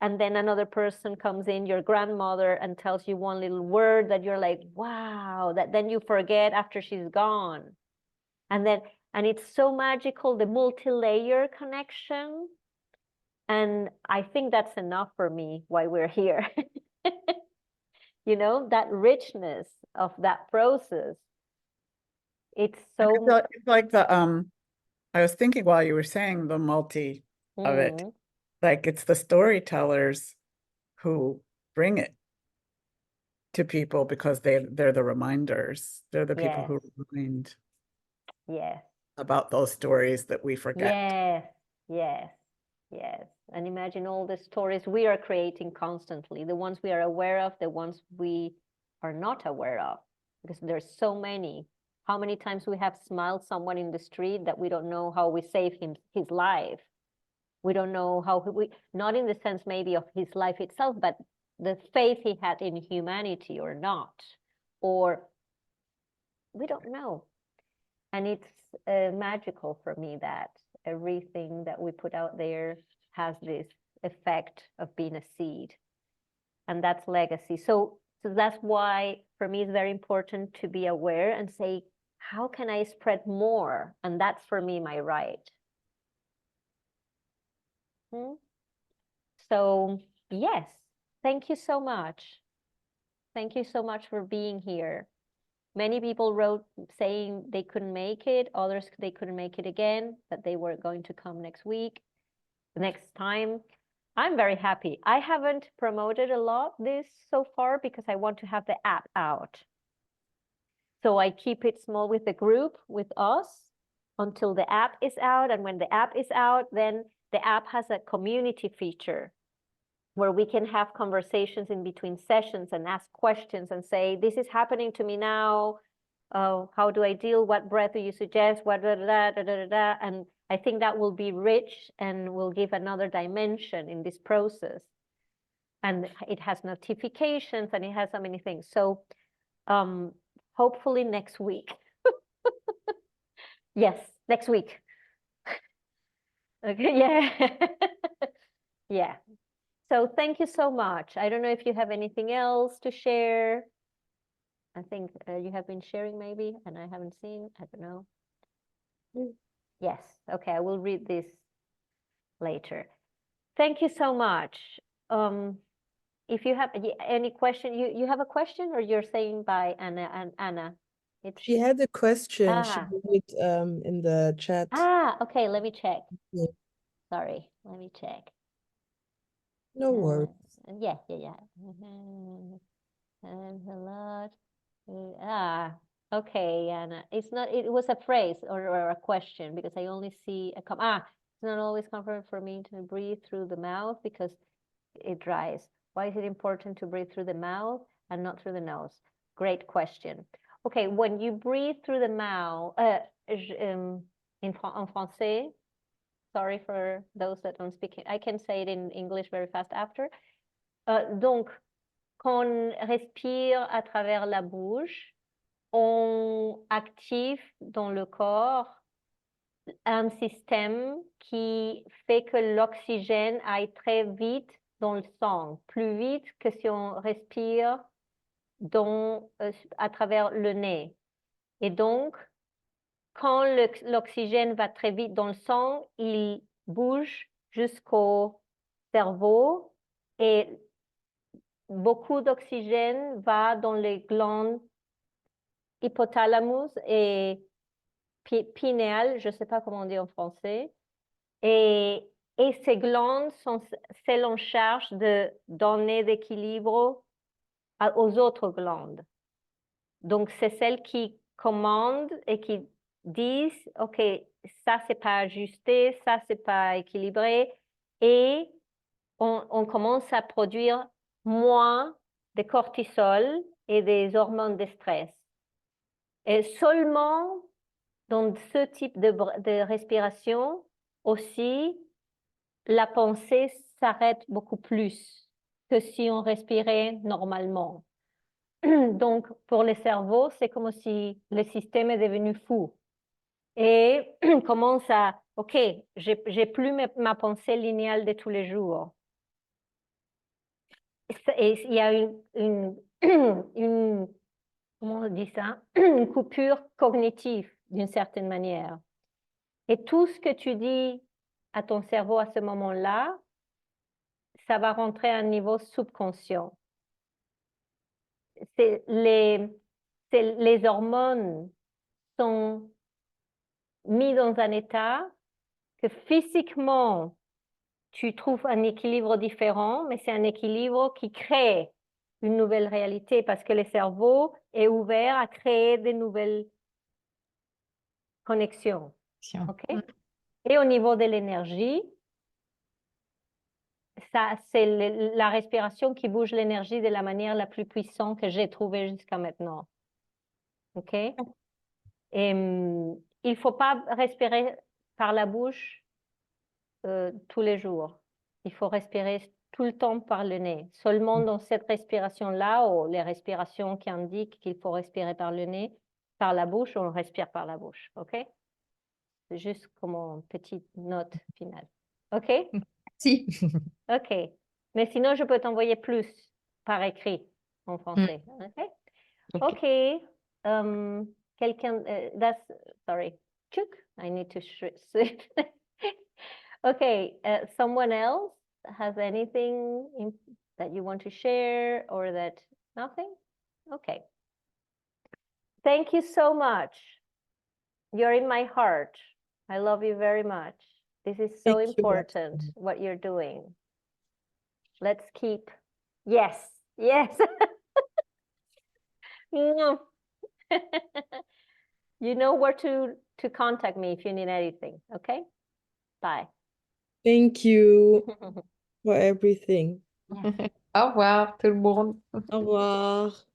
Speaker 1: And then another person comes in, your grandmother, and tells you one little word that you're like, wow, that then you forget after she's gone. And it's so magical, the multi-layer connection. And I think that's enough for me, why we're here. You know, that richness of that process. It's
Speaker 3: And
Speaker 1: so
Speaker 3: it's like the I was thinking while you were saying the multi of it, like it's the storytellers who bring it to people, because they're the reminders. They're the people
Speaker 1: yes,
Speaker 3: who remind
Speaker 1: yes,
Speaker 3: about those stories that we forget.
Speaker 1: yes, yes, yes. And imagine all the stories we are creating constantly, the ones we are aware of, the ones we are not aware of, because there's so many. How many times we have smiled someone in the street that we don't know how we saved his life. We don't know how we, not in the sense maybe of his life itself, but the faith he had in humanity or not, or we don't know. And it's magical for me that everything that we put out there has this effect of being a seed, and that's legacy. So that's why for me it's very important to be aware and say, how can I spread more? And that's for me my right. So yes, thank you so much. Thank you so much for being here. Many people wrote saying they couldn't make it, others they couldn't make it again, that they were going to come next week, next time. I'm very happy. I haven't promoted a lot this so far because I want to have the app out. So I keep it small with the group, with us, until the app is out. And when the app is out, then the app has a community feature where we can have conversations in between sessions and ask questions and say, this is happening to me now. How do I deal? What breath do you suggest? What da, da, da, da, da, da. And I think that will be rich and will give another dimension in this process. And it has notifications and it has so many things. So hopefully next week. Yes, next week. Okay, yeah. Yeah. So thank you so much. I don't know if you have anything else to share. I think you have been sharing maybe, and I haven't seen, I don't know. Yes, okay, I will read this later. Thank you so much. If you have any question, you have a question, or you're saying bye, Anna and Anna?
Speaker 2: She had a question. She
Speaker 1: Ah.
Speaker 2: put it in the chat.
Speaker 1: Okay, let me check.
Speaker 2: Yeah.
Speaker 1: Sorry, let me check.
Speaker 2: No worries.
Speaker 1: Yeah. Thanks a lot. Okay, Anna. It's not. It was a phrase or a question because I only see a it's not always comfortable for me to breathe through the mouth because it dries. Why is it important to breathe through the mouth and not through the nose? Great question. Okay, when you breathe through the mouth, en français, sorry for those that don't speak, I can say it in English very fast after. Donc, quand on respire à travers la bouche, on active dans le corps un système qui fait que l'oxygène aille très vite dans le sang, plus vite que si on respire à travers le nez. Et donc, quand l'oxygène va très vite dans le sang, il bouge jusqu'au cerveau et beaucoup d'oxygène va dans les glandes hypothalamus et pinéales, je ne sais pas comment on dit en français. Et ces glandes sont celles en charge de donner d'équilibre aux autres glandes. Donc, c'est celles qui commandent et qui disent, OK, ça, c'est pas ajusté, ça, c'est pas équilibré. Et on commence à produire moins de cortisol et des hormones de stress. Et seulement dans ce type de respiration aussi, la pensée s'arrête beaucoup plus que si on respirait normalement. Donc, pour le cerveau, c'est comme si le système est devenu fou et commence à, OK, j'ai plus ma pensée linéale de tous les jours. Et il y a une comment on dit ça? Une coupure cognitive d'une certaine manière. Et tout ce que tu dis à ton cerveau à ce moment-là, ça va rentrer à un niveau subconscient. Les hormones sont mises dans un état que physiquement, tu trouves un équilibre différent, mais c'est un équilibre qui crée une nouvelle réalité parce que le cerveau est ouvert à créer de nouvelles connexions. Okay? Et au niveau de l'énergie, ça, c'est la respiration qui bouge l'énergie de la manière la plus puissante que j'ai trouvée jusqu'à maintenant. OK? Et il ne faut pas respirer par la bouche tous les jours. Il faut respirer tout le temps par le nez. Seulement dans cette respiration-là, ou les respirations qui indiquent qu'il faut respirer par le nez, par la bouche, on respire par la bouche. OK? C'est juste comme une petite note finale. OK?
Speaker 5: Si.
Speaker 1: OK. Mais sinon, je peux t'envoyer plus par écrit en français. OK? OK. Quelqu'un, sorry. Chuk, I need to switch. Okay, someone else has anything that you want to share or that nothing? Okay. Thank you so much. You're in my heart. I love you very much. This is so
Speaker 2: Thank you.
Speaker 1: important, what you're doing. Let's keep, yes. You know where to contact me if you need anything, okay? Bye.
Speaker 2: Thank you for everything.
Speaker 1: Yeah.
Speaker 5: Au revoir tout le monde.
Speaker 2: Au revoir.